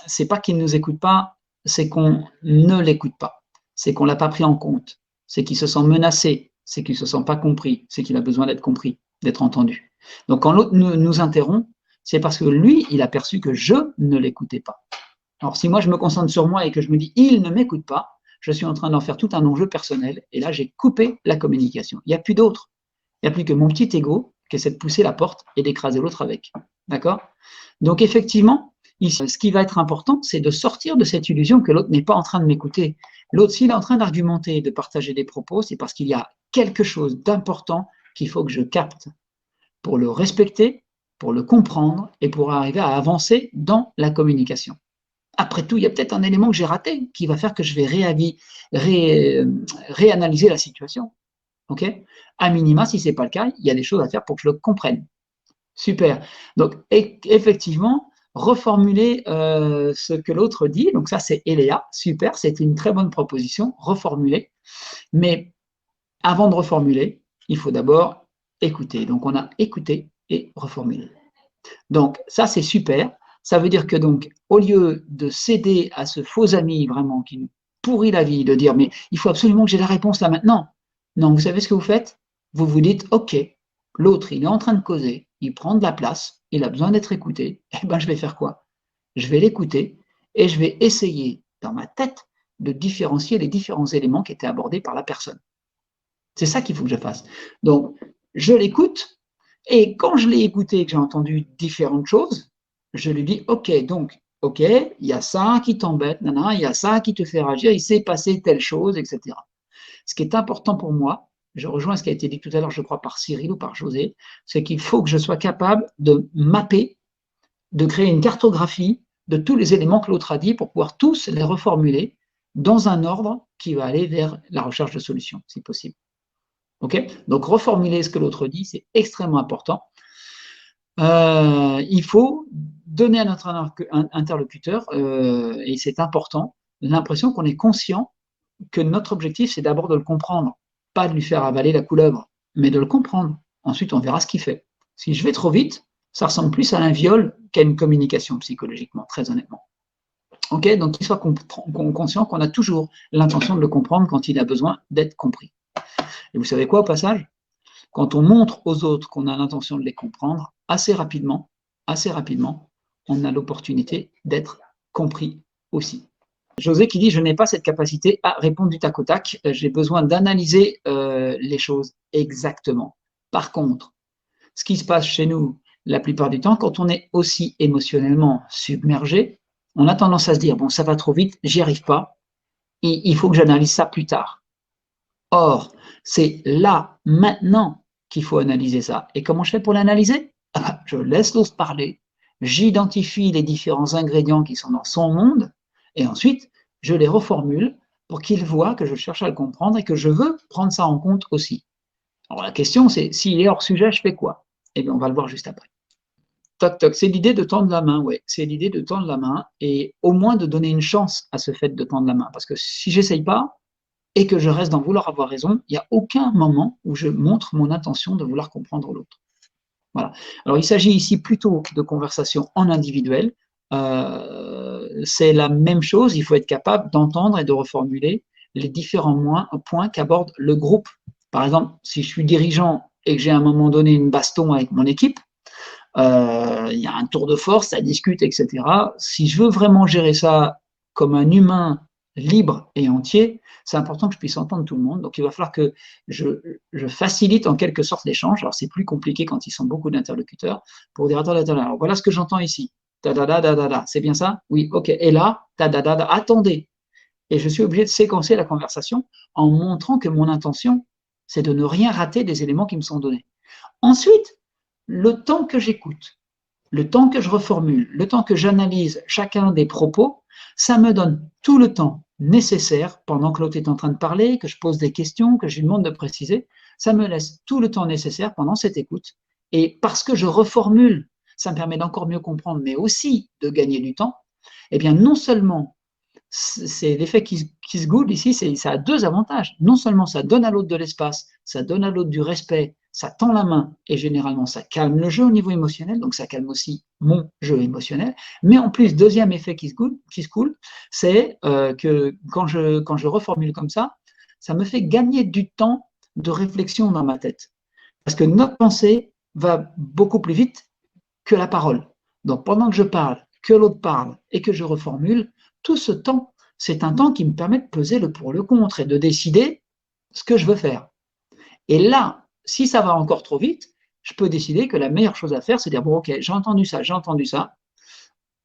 c'est pas qu'il ne nous écoute pas, c'est qu'on ne l'écoute pas. C'est qu'on ne l'a pas pris en compte. C'est qu'il se sent menacé, c'est qu'il ne se sent pas compris, c'est qu'il a besoin d'être compris, d'être entendu. Donc quand l'autre nous interrompt, c'est parce que lui, il a perçu que je ne l'écoutais pas. Alors, si moi je me concentre sur moi et que je me dis il ne m'écoute pas, je suis en train d'en faire tout un enjeu personnel et là j'ai coupé la communication. Il n'y a plus d'autre. Il n'y a plus que mon petit ego qui essaie de pousser la porte et d'écraser l'autre avec. D'accord? Donc, effectivement, ici, ce qui va être important, c'est de sortir de cette illusion que l'autre n'est pas en train de m'écouter. L'autre, s'il est en train d'argumenter, de partager des propos, c'est parce qu'il y a quelque chose d'important qu'il faut que je capte pour le respecter, pour le comprendre et pour arriver à avancer dans la communication. Après tout, il y a peut-être un élément que j'ai raté qui va faire que je vais réanalyser la situation. Ok? À minima, si ce n'est pas le cas, il y a des choses à faire pour que je le comprenne. Super. Donc, effectivement, reformuler ce que l'autre dit. Donc, ça, c'est Eléa. Super. C'est une très bonne proposition. Reformuler. Mais avant de reformuler, il faut d'abord écouter. Donc, on a écouté et reformulé. Donc, ça, c'est super. Ça veut dire que, donc, au lieu de céder à ce faux ami vraiment qui nous pourrit la vie, de dire, mais il faut absolument que j'ai la réponse là maintenant. Non, vous savez ce que vous faites? Vous vous dites, OK, l'autre, il est en train de causer, il prend de la place, il a besoin d'être écouté. Eh bien, je vais faire quoi? Je vais l'écouter et je vais essayer, dans ma tête, de différencier les différents éléments qui étaient abordés par la personne. C'est ça qu'il faut que je fasse. Donc, je l'écoute, et quand je l'ai écouté et que j'ai entendu différentes choses, je lui dis, OK, donc, OK, il y a ça qui t'embête, il y a ça qui te fait réagir, il s'est passé telle chose, etc. Ce qui est important pour moi, je rejoins ce qui a été dit tout à l'heure, je crois, par Cyril ou par José, c'est qu'il faut que je sois capable de mapper, de créer une cartographie de tous les éléments que l'autre a dit pour pouvoir tous les reformuler dans un ordre qui va aller vers la recherche de solutions, si possible. Okay, donc, reformuler ce que l'autre dit, c'est extrêmement important. Il faut donner à notre interlocuteur, et c'est important, l'impression qu'on est conscient que notre objectif, c'est d'abord de le comprendre, pas de lui faire avaler la couleuvre, mais de le comprendre. Ensuite, on verra ce qu'il fait. Si je vais trop vite, ça ressemble plus à un viol qu'à une communication psychologiquement, très honnêtement. Okay, donc, qu'il soit conscient qu'on a toujours l'intention de le comprendre quand il a besoin d'être compris. Et vous savez quoi, au passage? Quand on montre aux autres qu'on a l'intention de les comprendre, assez rapidement, on a l'opportunité d'être compris aussi. José qui dit, je n'ai pas cette capacité à répondre du tac au tac, j'ai besoin d'analyser les choses exactement. Par contre, ce qui se passe chez nous, la plupart du temps, quand on est aussi émotionnellement submergé, on a tendance à se dire, bon, ça va trop vite, j'y arrive pas, il faut que j'analyse ça plus tard. Or, c'est là, maintenant, qu'il faut analyser ça. Et comment je fais pour l'analyser? Je laisse l'autre parler, j'identifie les différents ingrédients qui sont dans son monde, et ensuite, je les reformule pour qu'il voit que je cherche à le comprendre et que je veux prendre ça en compte aussi. Alors la question, c'est, s'il est hors sujet, je fais quoi? Eh bien, on va le voir juste après. Toc, toc, c'est l'idée de tendre la main, ouais. C'est l'idée de tendre la main et au moins de donner une chance à ce fait de tendre la main. Parce que si j'essaye pas, et que je reste dans vouloir avoir raison, il n'y a aucun moment où je montre mon intention de vouloir comprendre l'autre. Voilà. Alors, il s'agit ici plutôt de conversations en individuel. C'est la même chose, il faut être capable d'entendre et de reformuler les différents points qu'aborde le groupe. Par exemple, si je suis dirigeant et que j'ai à un moment donné une baston avec mon équipe, il y a un tour de force, ça discute, etc. Si je veux vraiment gérer ça comme un humain libre et entier, c'est important que je puisse entendre tout le monde. Donc, il va falloir que je facilite en quelque sorte l'échange. Alors, c'est plus compliqué quand ils sont beaucoup d'interlocuteurs pour dire, attendez, alors voilà ce que j'entends ici. C'est bien ça? Oui, ok. Et là, attendez. Et je suis obligé de séquencer la conversation en montrant que mon intention, c'est de ne rien rater des éléments qui me sont donnés. Ensuite, le temps que j'écoute, le temps que je reformule, le temps que j'analyse chacun des propos, ça me donne tout le temps nécessaire pendant que l'autre est en train de parler, que je pose des questions, que je lui demande de préciser. Ça me laisse tout le temps nécessaire pendant cette écoute. Et parce que je reformule, ça me permet d'encore mieux comprendre, mais aussi de gagner du temps. Eh bien, non seulement c'est l'effet qui se goule ici, ça a deux avantages. Non seulement ça donne à l'autre de l'espace, ça donne à l'autre du respect, ça tend la main et généralement ça calme le jeu au niveau émotionnel, donc ça calme aussi mon jeu émotionnel. Mais en plus, deuxième effet qui se coule, c'est que quand je reformule comme ça me fait gagner du temps de réflexion dans ma tête. Parce que notre pensée va beaucoup plus vite que la parole. Donc pendant que je parle, que l'autre parle et que je reformule, tout ce temps, c'est un temps qui me permet de peser le pour le contre et de décider ce que je veux faire. Et là, si ça va encore trop vite, je peux décider que la meilleure chose à faire, c'est de dire, bon, ok, j'ai entendu ça,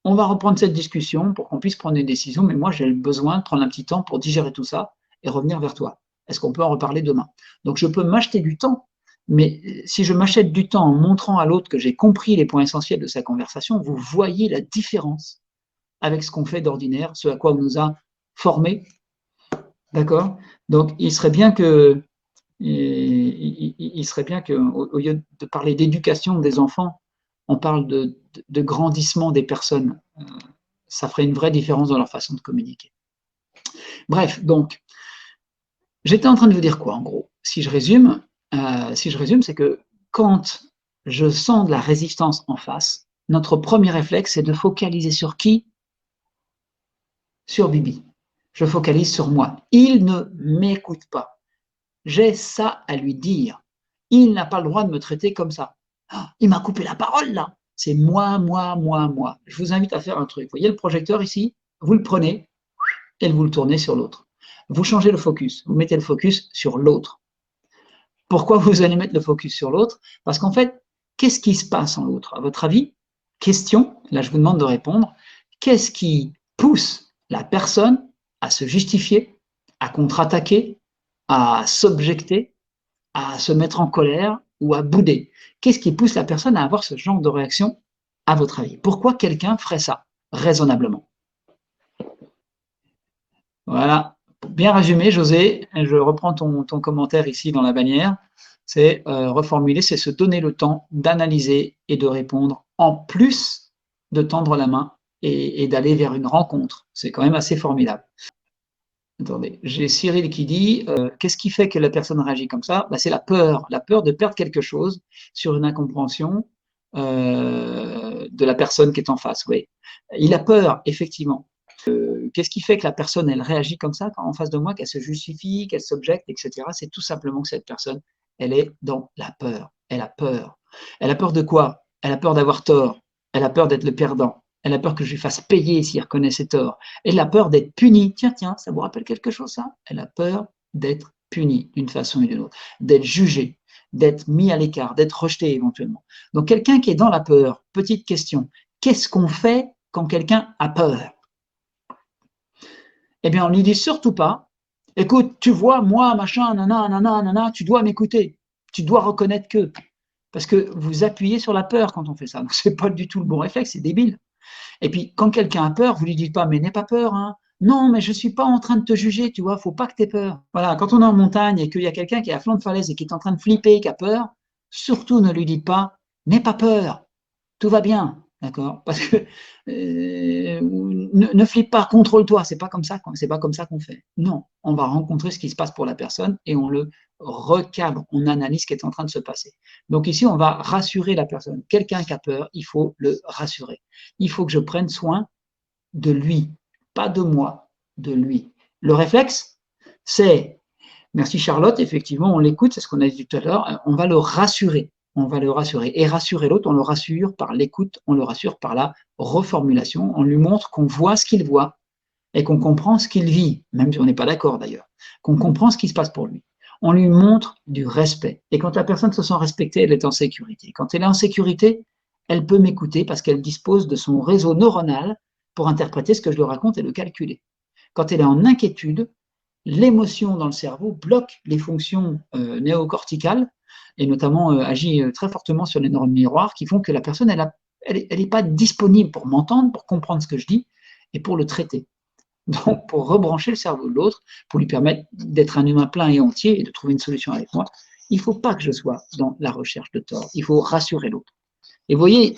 on va reprendre cette discussion pour qu'on puisse prendre une décision, mais moi, j'ai besoin de prendre un petit temps pour digérer tout ça et revenir vers toi. Est-ce qu'on peut en reparler demain? Donc, je peux m'acheter du temps, mais si je m'achète du temps en montrant à l'autre que j'ai compris les points essentiels de sa conversation, vous voyez la différence avec ce qu'on fait d'ordinaire, ce à quoi on nous a formés. D'accord? Donc, il serait bien que, au lieu de parler d'éducation des enfants, on parle de grandissement des personnes. Ça ferait une vraie différence dans leur façon de communiquer. Bref, donc, j'étais en train de vous dire quoi, en gros? Si je résume, c'est que quand je sens de la résistance en face, notre premier réflexe, c'est de focaliser sur qui? Sur Bibi. Je focalise sur moi. Il ne m'écoute pas. J'ai ça à lui dire. Il n'a pas le droit de me traiter comme ça. Ah, il m'a coupé la parole là. C'est moi, moi, moi, moi. Je vous invite à faire un truc. Vous voyez le projecteur ici? Vous le prenez et vous le tournez sur l'autre. Vous changez le focus. Vous mettez le focus sur l'autre. Pourquoi vous allez mettre le focus sur l'autre? Parce qu'en fait, qu'est-ce qui se passe en l'autre? À votre avis? Question, là je vous demande de répondre. Qu'est-ce qui pousse la personne à se justifier, à contre-attaquer, à s'objecter, à se mettre en colère ou à bouder? Qu'est-ce qui pousse la personne à avoir ce genre de réaction, à votre avis? Pourquoi quelqu'un ferait ça, raisonnablement? Voilà. Pour bien résumer, José, je reprends ton commentaire ici dans la bannière, c'est reformuler, c'est se donner le temps d'analyser et de répondre, en plus de tendre la main et d'aller vers une rencontre. C'est quand même assez formidable. Attendez, j'ai Cyril qui dit qu'est-ce qui fait que la personne réagit comme ça? Bah, c'est la peur de perdre quelque chose sur une incompréhension de la personne qui est en face. Oui, il a peur, effectivement. Qu'est-ce qui fait que la personne, elle réagit comme ça en face de moi, qu'elle se justifie, qu'elle s'objecte, etc. C'est tout simplement que cette personne, elle est dans la peur. Elle a peur. Elle a peur de quoi? Elle a peur d'avoir tort. Elle a peur d'être le perdant. Elle a peur que je lui fasse payer s'il reconnaît ses torts. Elle a peur d'être punie. Tiens, tiens, ça vous rappelle quelque chose, ça? Elle a peur d'être punie d'une façon ou d'une autre, d'être jugée, d'être mis à l'écart, d'être rejeté éventuellement. Donc, quelqu'un qui est dans la peur, petite question, qu'est-ce qu'on fait quand quelqu'un a peur? Eh bien, on ne lui dit surtout pas, écoute, tu vois, moi, machin, nana, nana, nana, tu dois m'écouter. Tu dois reconnaître que. Parce que vous appuyez sur la peur quand on fait ça. Donc, ce n'est pas du tout le bon réflexe, c'est débile. Et puis, quand quelqu'un a peur, vous lui dites pas, mais n'aie pas peur, hein. Non, mais je ne suis pas en train de te juger, tu vois, faut pas que tu aies peur. Voilà, quand on est en montagne et qu'il y a quelqu'un qui est à flanc de falaise et qui est en train de flipper, qui a peur, surtout ne lui dites pas, n'aie pas peur, tout va bien, d'accord? Parce que ne flippe pas, contrôle-toi, c'est pas comme ça, c'est pas comme ça qu'on fait. Non, on va rencontrer ce qui se passe pour la personne et on le recadre, on analyse ce qui est en train de se passer. Donc ici, on va rassurer la personne. Quelqu'un qui a peur, il faut le rassurer. Il faut que je prenne soin de lui, pas de moi, de lui. Le réflexe, c'est, merci Charlotte, effectivement, on l'écoute, c'est ce qu'on a dit tout à l'heure, on va le rassurer. On va le rassurer. Et rassurer l'autre, on le rassure par l'écoute, on le rassure par la reformulation, on lui montre qu'on voit ce qu'il voit et qu'on comprend ce qu'il vit, même si on n'est pas d'accord d'ailleurs, qu'on comprend ce qui se passe pour lui. On lui montre du respect. Et quand la personne se sent respectée, elle est en sécurité. Quand elle est en sécurité, elle peut m'écouter parce qu'elle dispose de son réseau neuronal pour interpréter ce que je lui raconte et le calculer. Quand elle est en inquiétude, l'émotion dans le cerveau bloque les fonctions néocorticales et notamment agit très fortement sur les neurones miroirs qui font que la personne, elle n'est pas disponible pour m'entendre, pour comprendre ce que je dis et pour le traiter. Donc, pour rebrancher le cerveau de l'autre, pour lui permettre d'être un humain plein et entier et de trouver une solution avec moi, il ne faut pas que je sois dans la recherche de tort. Il faut rassurer l'autre. Et vous voyez,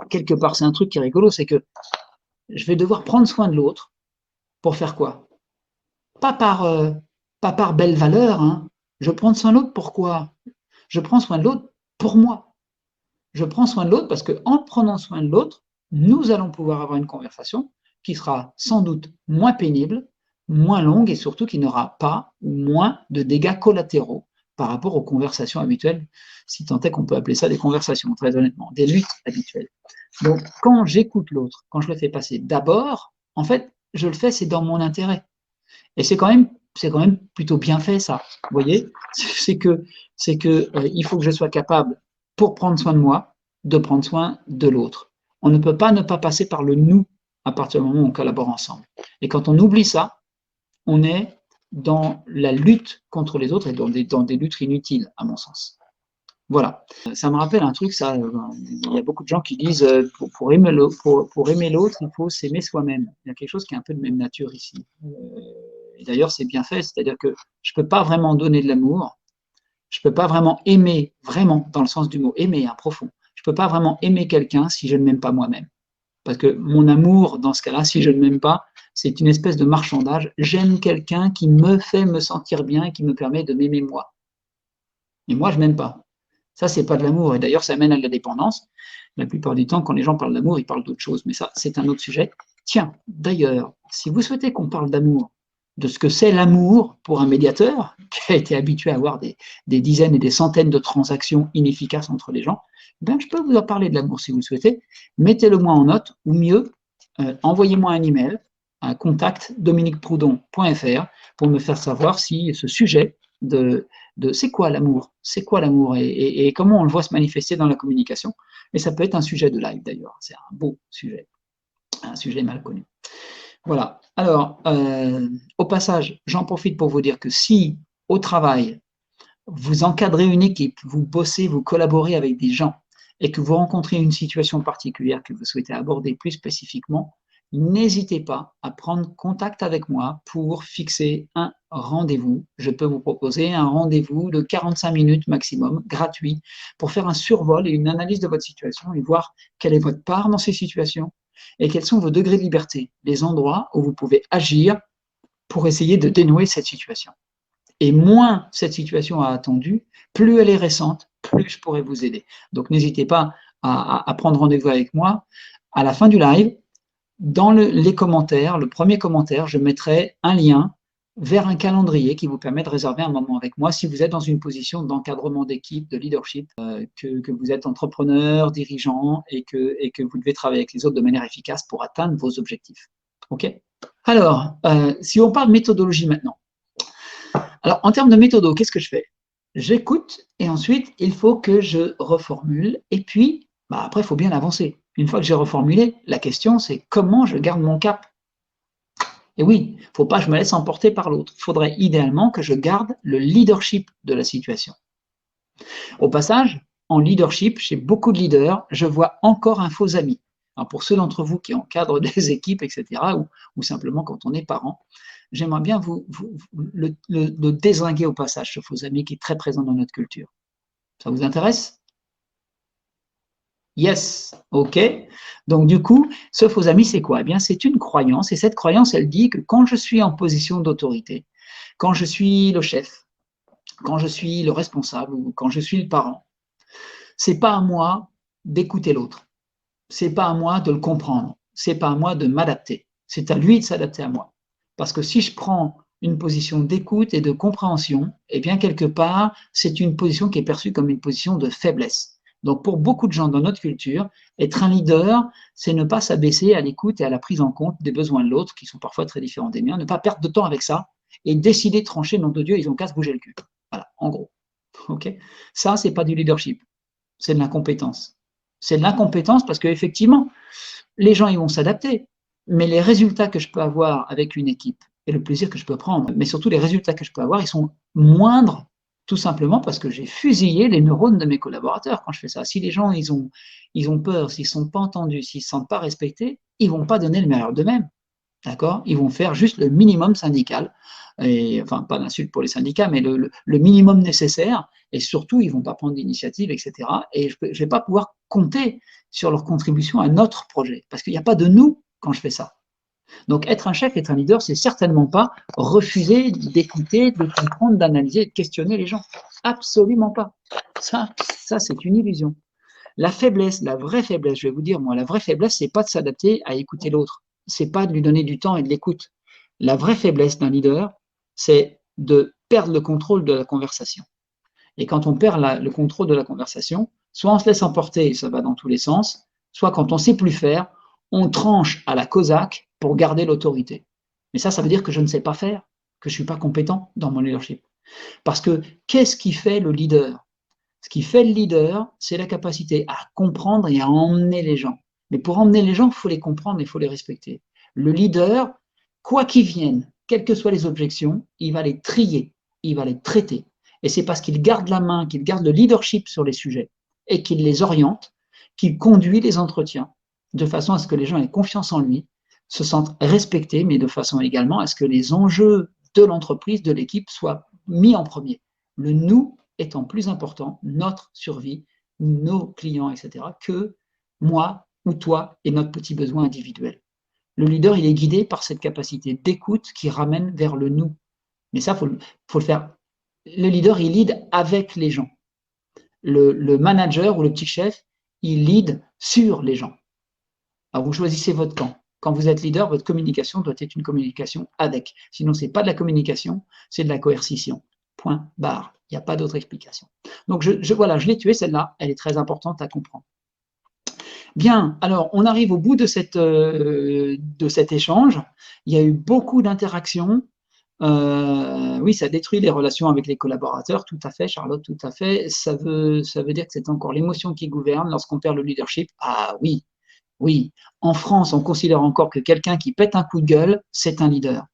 quelque part, c'est un truc qui est rigolo, c'est que je vais devoir prendre soin de l'autre pour faire quoi? Pas par, pas par belle valeur, hein. Je prends soin de l'autre pourquoi? Je prends soin de l'autre pour moi. Je prends soin de l'autre parce qu'en prenant soin de l'autre, nous allons pouvoir avoir une conversation qui sera sans doute moins pénible, moins longue et surtout qui n'aura pas ou moins de dégâts collatéraux par rapport aux conversations habituelles, si tant est qu'on peut appeler ça des conversations, très honnêtement, des luttes habituelles. Donc, quand j'écoute l'autre, quand je le fais passer d'abord, en fait, je le fais, c'est dans mon intérêt. Et c'est quand même plutôt bien fait, ça. Vous voyez, il faut que je sois capable, pour prendre soin de moi, de prendre soin de l'autre. On ne peut pas ne pas passer par le nous à partir du moment où on collabore ensemble. Et quand on oublie ça, on est dans la lutte contre les autres et dans des luttes inutiles, à mon sens. Voilà. Ça me rappelle un truc, ça, il y a beaucoup de gens qui disent pour aimer l'autre, il faut s'aimer soi-même. Il y a quelque chose qui est un peu de même nature ici. Et d'ailleurs, c'est bien fait, c'est-à-dire que je ne peux pas vraiment donner de l'amour, je ne peux pas vraiment aimer, vraiment, dans le sens du mot aimer, hein, profond. Je ne peux pas vraiment aimer quelqu'un si je ne m'aime pas moi-même. Parce que mon amour, dans ce cas-là, si je ne m'aime pas, c'est une espèce de marchandage. J'aime quelqu'un qui me fait me sentir bien et qui me permet de m'aimer moi. Et moi, je ne m'aime pas. Ça, c'est pas de l'amour. Et d'ailleurs, ça mène à la dépendance. La plupart du temps, quand les gens parlent d'amour, ils parlent d'autre chose. Mais ça, c'est un autre sujet. Tiens, d'ailleurs, si vous souhaitez qu'on parle d'amour, de ce que c'est l'amour pour un médiateur qui a été habitué à avoir des dizaines et des centaines de transactions inefficaces entre les gens, ben, je peux vous en parler de l'amour si vous le souhaitez. Mettez-le moi en note, ou mieux, envoyez-moi un email à contact@dominiqueproudhon.fr pour me faire savoir si ce sujet de c'est quoi l'amour, et comment on le voit se manifester dans la communication. Et ça peut être un sujet de live d'ailleurs, c'est un beau sujet, un sujet mal connu. Voilà. Alors, au passage, j'en profite pour vous dire que si au travail, vous encadrez une équipe, vous bossez, vous collaborez avec des gens et que vous rencontrez une situation particulière que vous souhaitez aborder plus spécifiquement, n'hésitez pas à prendre contact avec moi pour fixer un rendez-vous. Je peux vous proposer un rendez-vous de 45 minutes maximum, gratuit, pour faire un survol et une analyse de votre situation et voir quelle est votre part dans ces situations et quels sont vos degrés de liberté, les endroits où vous pouvez agir pour essayer de dénouer cette situation. Et moins cette situation a attendu, plus elle est récente, plus je pourrais vous aider. Donc n'hésitez pas à prendre rendez-vous avec moi. À la fin du live, dans les commentaires, le premier commentaire, je mettrai un lien vers un calendrier qui vous permet de réserver un moment avec moi si vous êtes dans une position d'encadrement d'équipe, de leadership, que vous êtes entrepreneur, dirigeant et que vous devez travailler avec les autres de manière efficace pour atteindre vos objectifs. OK? Alors, si on parle de méthodologie maintenant. Alors, en termes de méthodo, qu'est-ce que je fais? J'écoute et ensuite, il faut que je reformule. Et puis, après, il faut bien avancer. Une fois que j'ai reformulé, la question, c'est comment je garde mon cap? Et oui, il ne faut pas que je me laisse emporter par l'autre. Il faudrait idéalement que je garde le leadership de la situation. Au passage, en leadership, chez beaucoup de leaders, je vois encore un faux ami. Alors pour ceux d'entre vous qui encadrent des équipes, etc., ou simplement quand on est parent, j'aimerais bien le dézinguer au passage, ce faux ami qui est très présent dans notre culture. Ça vous intéresse? Yes, ok. Donc du coup, ce faux ami, c'est quoi? Eh bien, c'est une croyance, et cette croyance, elle dit que quand je suis en position d'autorité, quand je suis le chef, quand je suis le responsable ou quand je suis le parent, c'est pas à moi d'écouter l'autre. C'est pas à moi de le comprendre. C'est pas à moi de m'adapter. C'est à lui de s'adapter à moi. Parce que si je prends une position d'écoute et de compréhension, eh bien, quelque part, c'est une position qui est perçue comme une position de faiblesse. Donc, pour beaucoup de gens dans notre culture, être un leader, c'est ne pas s'abaisser à l'écoute et à la prise en compte des besoins de l'autre, qui sont parfois très différents des miens, ne pas perdre de temps avec ça et décider de trancher, nom de Dieu, ils ont qu'à se bouger le cul. Voilà, en gros. Ok. Ça, c'est pas du leadership, c'est de l'incompétence. C'est de l'incompétence parce qu'effectivement, les gens ils vont s'adapter, mais les résultats que je peux avoir avec une équipe et le plaisir que je peux prendre, mais surtout les résultats que je peux avoir, ils sont moindres, tout simplement parce que j'ai fusillé les neurones de mes collaborateurs quand je fais ça. Si les gens ils ont peur, s'ils ne sont pas entendus, s'ils ne se sentent pas respectés, ils ne vont pas donner le meilleur d'eux-mêmes. D'accord? Ils vont faire juste le minimum syndical, et, enfin pas d'insulte pour les syndicats, mais le minimum nécessaire, et surtout ils ne vont pas prendre d'initiative, etc. Et je ne vais pas pouvoir compter sur leur contribution à notre projet, parce qu'il n'y a pas de nous quand je fais ça. Donc être un chef, être un leader, c'est certainement pas refuser d'écouter, de comprendre, d'analyser, de questionner les gens. Absolument pas. Ça c'est une illusion. La faiblesse, la vraie faiblesse, je vais vous dire, moi, la vraie faiblesse, c'est pas de s'adapter à écouter l'autre. C'est pas de lui donner du temps et de l'écoute. La vraie faiblesse d'un leader, c'est de perdre le contrôle de la conversation. Et quand on perd le contrôle de la conversation, soit on se laisse emporter et ça va dans tous les sens, soit quand on sait plus faire, on tranche à la Cosaque pour garder l'autorité. Mais ça veut dire que je ne sais pas faire, que je suis pas compétent dans mon leadership. Parce que qu'est-ce qui fait le leader? Ce qui fait le leader, c'est la capacité à comprendre et à emmener les gens. Mais pour emmener les gens, il faut les comprendre, il faut les respecter. Le leader, quoi qu'il vienne, quelles que soient les objections, il va les trier, il va les traiter. Et c'est parce qu'il garde la main, qu'il garde le leadership sur les sujets et qu'il les oriente, qu'il conduit les entretiens de façon à ce que les gens aient confiance en lui, se sentent respectés, mais de façon également à ce que les enjeux de l'entreprise, de l'équipe soient mis en premier. Le nous étant plus important, notre survie, nos clients, etc., que moi ou toi et notre petit besoin individuel. Le leader, il est guidé par cette capacité d'écoute qui ramène vers le nous. Mais ça, faut le faire. Le leader, il lead avec les gens. Le manager ou le petit chef, il lead sur les gens. Alors, vous choisissez votre camp. Quand vous êtes leader, votre communication doit être une communication avec. Sinon, ce n'est pas de la communication, c'est de la coercition. Point barre. Il n'y a pas d'autre explication. Donc, voilà, je l'ai tuée, celle-là. Elle est très importante à comprendre. Bien, alors on arrive au bout de cet échange. Il y a eu beaucoup d'interactions. Oui, ça détruit les relations avec les collaborateurs, tout à fait, Charlotte, tout à fait. Ça veut dire que c'est encore l'émotion qui gouverne lorsqu'on perd le leadership. Ah oui, oui. En France, on considère encore que quelqu'un qui pète un coup de gueule, c'est un leader.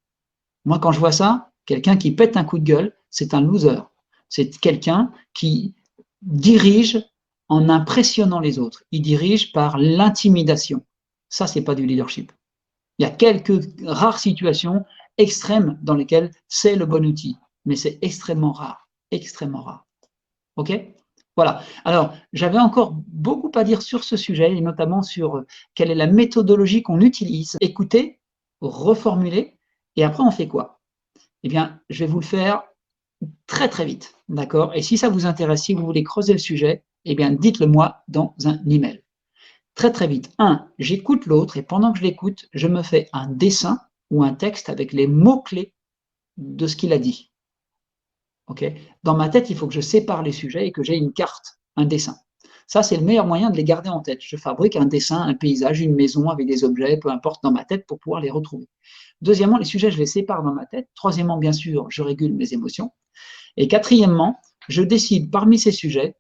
Moi, quand je vois ça, quelqu'un qui pète un coup de gueule, c'est un loser. C'est quelqu'un qui dirige en impressionnant les autres. Il dirige par l'intimidation. Ça, c'est pas du leadership. Il y a quelques rares situations extrêmes dans lesquelles c'est le bon outil, mais c'est extrêmement rare, extrêmement rare. OK? Voilà. Alors, j'avais encore beaucoup à dire sur ce sujet, et notamment sur quelle est la méthodologie qu'on utilise. Écouter, reformuler, et après, on fait quoi? Eh bien, je vais vous le faire très très vite, d'accord? Et si ça vous intéresse, si vous voulez creuser le sujet, eh bien, dites-le moi dans un email. Très très vite. J'écoute l'autre et pendant que je l'écoute, je me fais un dessin ou un texte avec les mots-clés de ce qu'il a dit. Ok? Dans ma tête, il faut que je sépare les sujets et que j'ai une carte, un dessin. Ça, c'est le meilleur moyen de les garder en tête. Je fabrique un dessin, un paysage, une maison avec des objets, peu importe, dans ma tête pour pouvoir les retrouver. Deuxièmement, les sujets, je les sépare dans ma tête. Troisièmement, bien sûr, je régule mes émotions. Et quatrièmement, je décide parmi ces sujets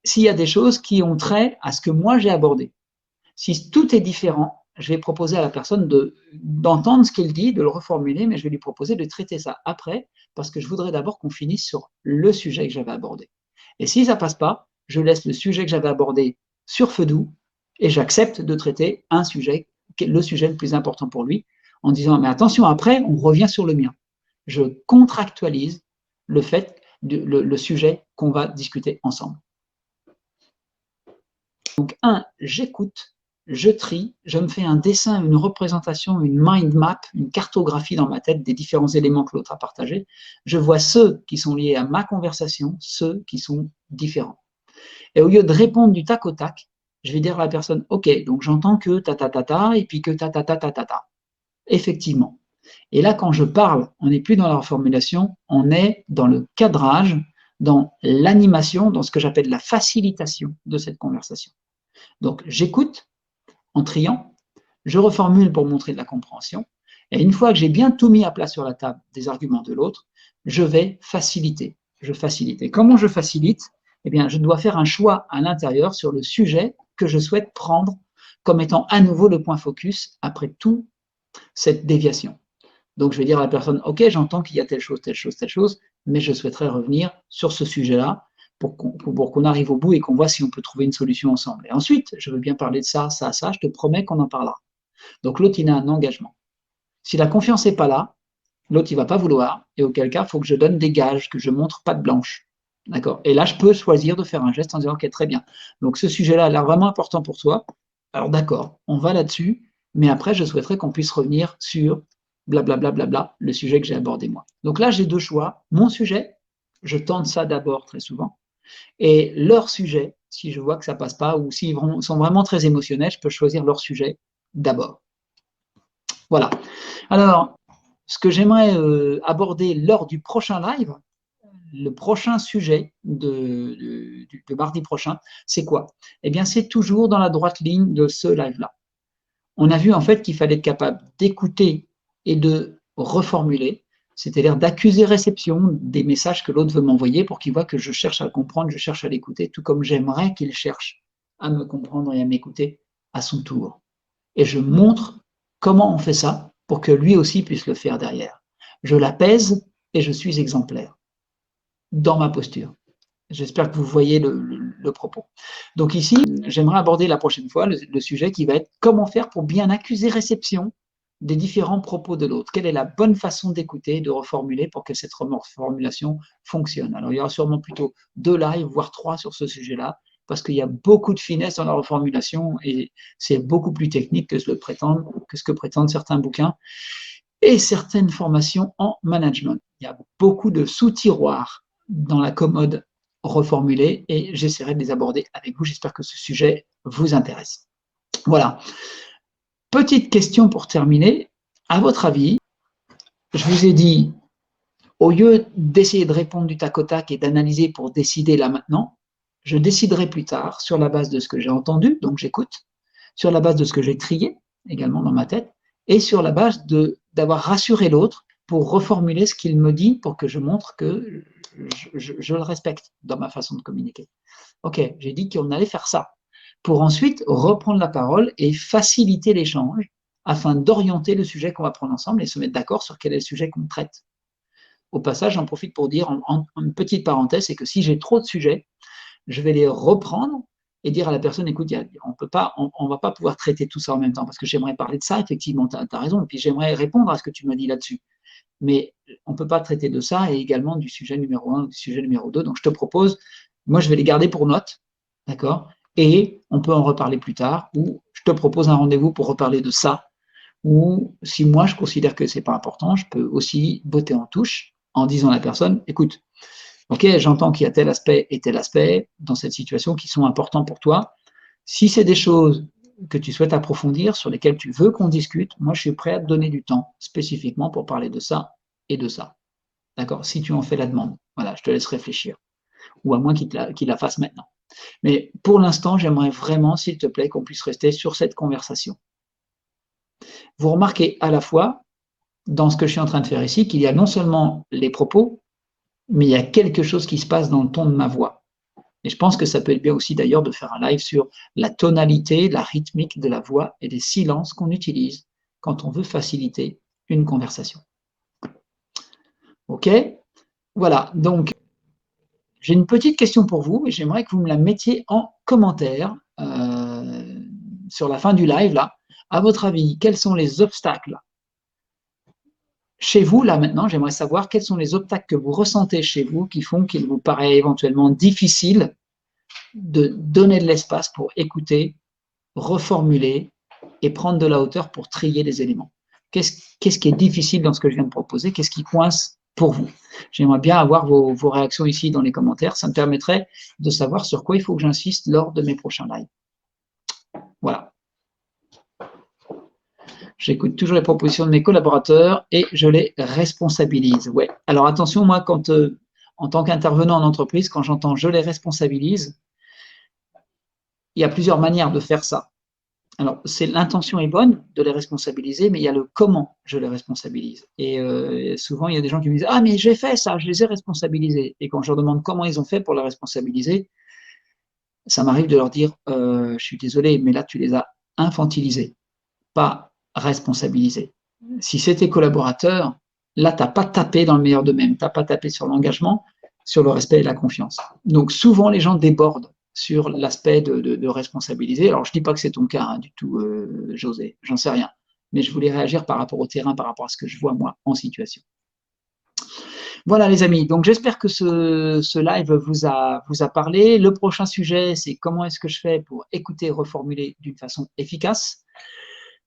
s'il y a des choses qui ont trait à ce que moi j'ai abordé. Si tout est différent, je vais proposer à la personne d'entendre ce qu'il dit, de le reformuler, mais je vais lui proposer de traiter ça après, parce que je voudrais d'abord qu'on finisse sur le sujet que j'avais abordé. Et si ça passe pas, je laisse le sujet que j'avais abordé sur feu doux et j'accepte de traiter un sujet, le sujet le plus important pour lui, en disant mais attention, après, on revient sur le mien. Je contractualise le fait, le sujet qu'on va discuter ensemble. Donc, j'écoute, je trie, je me fais un dessin, une représentation, une mind map, une cartographie dans ma tête des différents éléments que l'autre a partagés. Je vois ceux qui sont liés à ma conversation, ceux qui sont différents. Et au lieu de répondre du tac au tac, je vais dire à la personne, OK, donc j'entends que ta ta ta ta, et puis que ta ta ta ta ta ta. Effectivement. Et là, quand je parle, on n'est plus dans la reformulation, on est dans le cadrage, dans l'animation, dans ce que j'appelle la facilitation de cette conversation. Donc, j'écoute en triant, je reformule pour montrer de la compréhension, et une fois que j'ai bien tout mis à plat sur la table des arguments de l'autre, je vais faciliter. Je facilite. Et comment je facilite? Eh bien, je dois faire un choix à l'intérieur sur le sujet que je souhaite prendre comme étant à nouveau le point focus après toute cette déviation. Donc, je vais dire à la personne, OK, j'entends qu'il y a telle chose, telle chose, telle chose, mais je souhaiterais revenir sur ce sujet-là pour qu'on arrive au bout et qu'on voit si on peut trouver une solution ensemble. Et ensuite, je veux bien parler de ça, ça, ça, je te promets qu'on en parlera. Donc, l'autre, il a un engagement. Si la confiance n'est pas là, l'autre, il ne va pas vouloir, et auquel cas, il faut que je donne des gages, que je montre patte blanche. D'accord? Et là, je peux choisir de faire un geste en disant, OK, très bien. Donc, ce sujet-là a l'air vraiment important pour toi. Alors, d'accord, on va là-dessus, mais après, je souhaiterais qu'on puisse revenir sur blablabla, bla, bla, bla, le sujet que j'ai abordé moi. Donc là, j'ai deux choix. Mon sujet, je tente ça d'abord très souvent, et leur sujet, si je vois que ça passe pas, ou s'ils sont vraiment très émotionnels, je peux choisir leur sujet d'abord. Voilà. Alors, ce que j'aimerais aborder lors du prochain live, le prochain sujet de mardi prochain, c'est quoi? Eh bien, c'est toujours dans la droite ligne de ce live-là. On a vu en fait qu'il fallait être capable d'écouter et de reformuler, c'est-à-dire d'accuser réception des messages que l'autre veut m'envoyer pour qu'il voit que je cherche à le comprendre, je cherche à l'écouter, tout comme j'aimerais qu'il cherche à me comprendre et à m'écouter à son tour. Et je montre comment on fait ça pour que lui aussi puisse le faire derrière. Je l'apaise et je suis exemplaire. dans ma posture. J'espère que vous voyez le propos. Donc ici, j'aimerais aborder la prochaine fois le sujet qui va être comment faire pour bien accuser réception des différents propos de l'autre. Quelle est la bonne façon d'écouter et de reformuler pour que cette reformulation fonctionne? Alors il y aura sûrement plutôt 2 lives, voire 3 sur ce sujet-là, parce qu'il y a beaucoup de finesse dans la reformulation et c'est beaucoup plus technique que ce que prétendent certains bouquins et certaines formations en management. Il y a beaucoup de sous-tiroirs dans la commode reformulée et j'essaierai de les aborder avec vous. J'espère que ce sujet vous intéresse. Voilà. Petite question pour terminer. À votre avis, je vous ai dit, au lieu d'essayer de répondre du tac au tac et d'analyser pour décider là maintenant, je déciderai plus tard sur la base de ce que j'ai entendu, donc j'écoute, sur la base de ce que j'ai trié également dans ma tête, et sur la base d'avoir rassuré l'autre pour reformuler ce qu'il me dit pour que je montre que je le respecte dans ma façon de communiquer. Ok, j'ai dit qu'on allait faire ça, pour ensuite reprendre la parole et faciliter l'échange afin d'orienter le sujet qu'on va prendre ensemble et se mettre d'accord sur quel est le sujet qu'on traite. Au passage, j'en profite pour dire en une petite parenthèse, c'est que si j'ai trop de sujets, je vais les reprendre et dire à la personne, écoute, on va pas pouvoir traiter tout ça en même temps, parce que j'aimerais parler de ça, effectivement, tu as raison, et puis j'aimerais répondre à ce que tu me dis là-dessus. Mais on ne peut pas traiter de ça et également du sujet numéro 1, du sujet numéro 2. Donc je te propose, moi je vais les garder pour note, d'accord? Et on peut en reparler plus tard, ou je te propose un rendez-vous pour reparler de ça, ou si moi je considère que c'est pas important, je peux aussi botter en touche en disant à la personne, écoute, ok, j'entends qu'il y a tel aspect et tel aspect dans cette situation qui sont importants pour toi. Si c'est des choses que tu souhaites approfondir, sur lesquelles tu veux qu'on discute, moi je suis prêt à te donner du temps spécifiquement pour parler de ça et de ça. D'accord? Si tu en fais la demande. Voilà, je te laisse réfléchir. Ou à moins qu'il la fasse maintenant. Mais pour l'instant, j'aimerais vraiment, s'il te plaît, qu'on puisse rester sur cette conversation. Vous remarquez à la fois, dans ce que je suis en train de faire ici, qu'il y a non seulement les propos, mais il y a quelque chose qui se passe dans le ton de ma voix. Et je pense que ça peut être bien aussi d'ailleurs de faire un live sur la tonalité, la rythmique de la voix et les silences qu'on utilise quand on veut faciliter une conversation. Ok? Voilà, donc j'ai une petite question pour vous et j'aimerais que vous me la mettiez en commentaire sur la fin du live là. À votre avis, quels sont les obstacles chez vous là maintenant? J'aimerais savoir quels sont les obstacles que vous ressentez chez vous qui font qu'il vous paraît éventuellement difficile de donner de l'espace pour écouter, reformuler et prendre de la hauteur pour trier les éléments. Qu'est-ce qui est difficile dans ce que je viens de proposer? Qu'est-ce qui coince pour vous? J'aimerais bien avoir vos réactions ici dans les commentaires. Ça me permettrait de savoir sur quoi il faut que j'insiste lors de mes prochains lives. Voilà. J'écoute toujours les propositions de mes collaborateurs et je les responsabilise. Ouais. Alors attention, moi, en tant qu'intervenant en entreprise, quand j'entends je les responsabilise, il y a plusieurs manières de faire ça. Alors, l'intention est bonne de les responsabiliser, mais il y a le comment je les responsabilise. Et souvent, il y a des gens qui me disent ah mais j'ai fait ça, je les ai responsabilisés. Et quand je leur demande comment ils ont fait pour les responsabiliser, ça m'arrive de leur dire je suis désolé, mais là tu les as infantilisés, pas responsabilisés. Si c'est tes collaborateurs, là tu n'as pas tapé dans le meilleur d'eux-mêmes, tu n'as pas tapé sur l'engagement, sur le respect et la confiance. Donc souvent les gens débordent sur l'aspect de responsabiliser. Alors, je ne dis pas que c'est ton cas hein, du tout, José, j'en sais rien. Mais je voulais réagir par rapport au terrain, par rapport à ce que je vois moi en situation. Voilà les amis, donc j'espère que ce live vous a parlé. Le prochain sujet, c'est comment est-ce que je fais pour écouter et reformuler d'une façon efficace.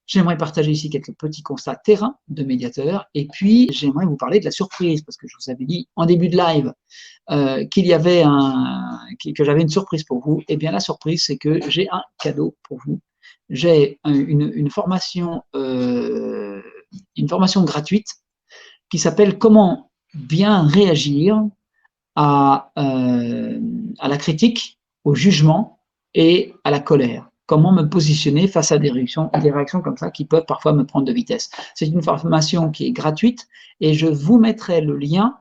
J'aimerais partager ici quelques petits constats terrain de médiateur. Et puis, j'aimerais vous parler de la surprise, parce que je vous avais dit en début de live qu'il y avait que j'avais une surprise pour vous. Eh bien, la surprise, c'est que j'ai un cadeau pour vous. J'ai une formation gratuite qui s'appelle Comment bien réagir à la critique, au jugement et à la colère. Comment me positionner face à des réactions comme ça qui peuvent parfois me prendre de vitesse. C'est une formation qui est gratuite et je vous mettrai le lien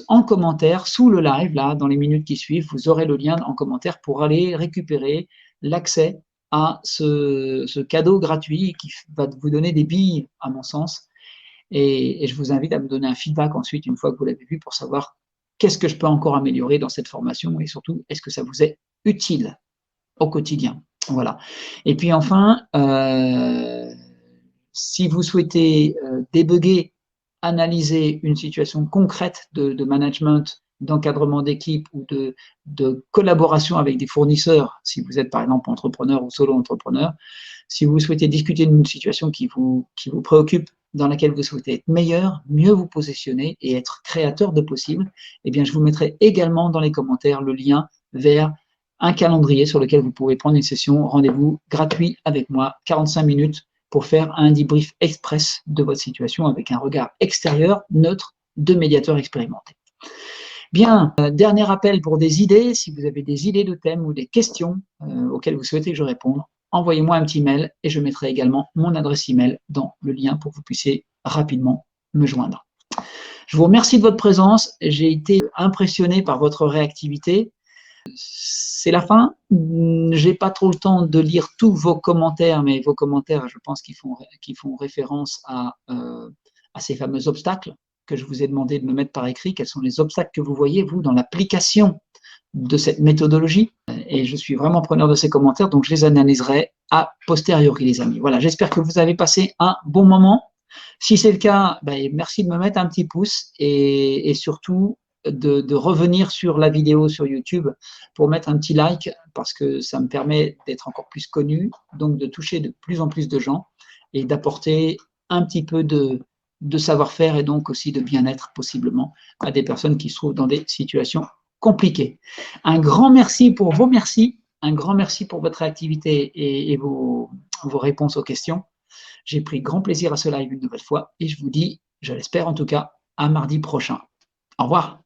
en commentaire sous le live, là, dans les minutes qui suivent, vous aurez le lien en commentaire pour aller récupérer l'accès à ce cadeau gratuit qui va vous donner des billes, à mon sens. Et je vous invite à me donner un feedback ensuite, une fois que vous l'avez vu, pour savoir qu'est-ce que je peux encore améliorer dans cette formation et surtout, est-ce que ça vous est utile au quotidien? Voilà. Et puis enfin, si vous souhaitez débugger, analyser une situation concrète de management, d'encadrement d'équipe ou de collaboration avec des fournisseurs, si vous êtes par exemple entrepreneur ou solo-entrepreneur, si vous souhaitez discuter d'une situation qui vous préoccupe, dans laquelle vous souhaitez être meilleur, mieux vous positionner et être créateur de possible, eh bien, je vous mettrai également dans les commentaires le lien vers un calendrier sur lequel vous pouvez prendre une session, rendez-vous gratuit avec moi, 45 minutes, pour faire un debrief express de votre situation avec un regard extérieur, neutre, de médiateur expérimenté. Bien, dernier appel pour des idées. Si vous avez des idées de thèmes ou des questions auxquelles vous souhaitez que je réponde, envoyez-moi un petit mail et je mettrai également mon adresse email dans le lien pour que vous puissiez rapidement me joindre. Je vous remercie de votre présence. J'ai été impressionné par votre réactivité. C'est la fin. J'ai pas trop le temps de lire tous vos commentaires, mais vos commentaires, je pense qu'ils font référence à ces fameux obstacles que je vous ai demandé de me mettre par écrit. Quels sont les obstacles que vous voyez, vous, dans l'application de cette méthodologie? Et je suis vraiment preneur de ces commentaires, donc je les analyserai a posteriori, les amis. Voilà, j'espère que vous avez passé un bon moment. Si c'est le cas, ben, merci de me mettre un petit pouce et surtout de revenir sur la vidéo sur YouTube pour mettre un petit like parce que ça me permet d'être encore plus connu, donc de toucher de plus en plus de gens et d'apporter un petit peu de savoir-faire et donc aussi de bien-être possiblement à des personnes qui se trouvent dans des situations compliquées. Un grand merci pour vos merci, un grand merci pour votre réactivité et vos réponses aux questions. J'ai pris grand plaisir à ce live une nouvelle fois et je vous dis, je l'espère en tout cas, à mardi prochain. Au revoir.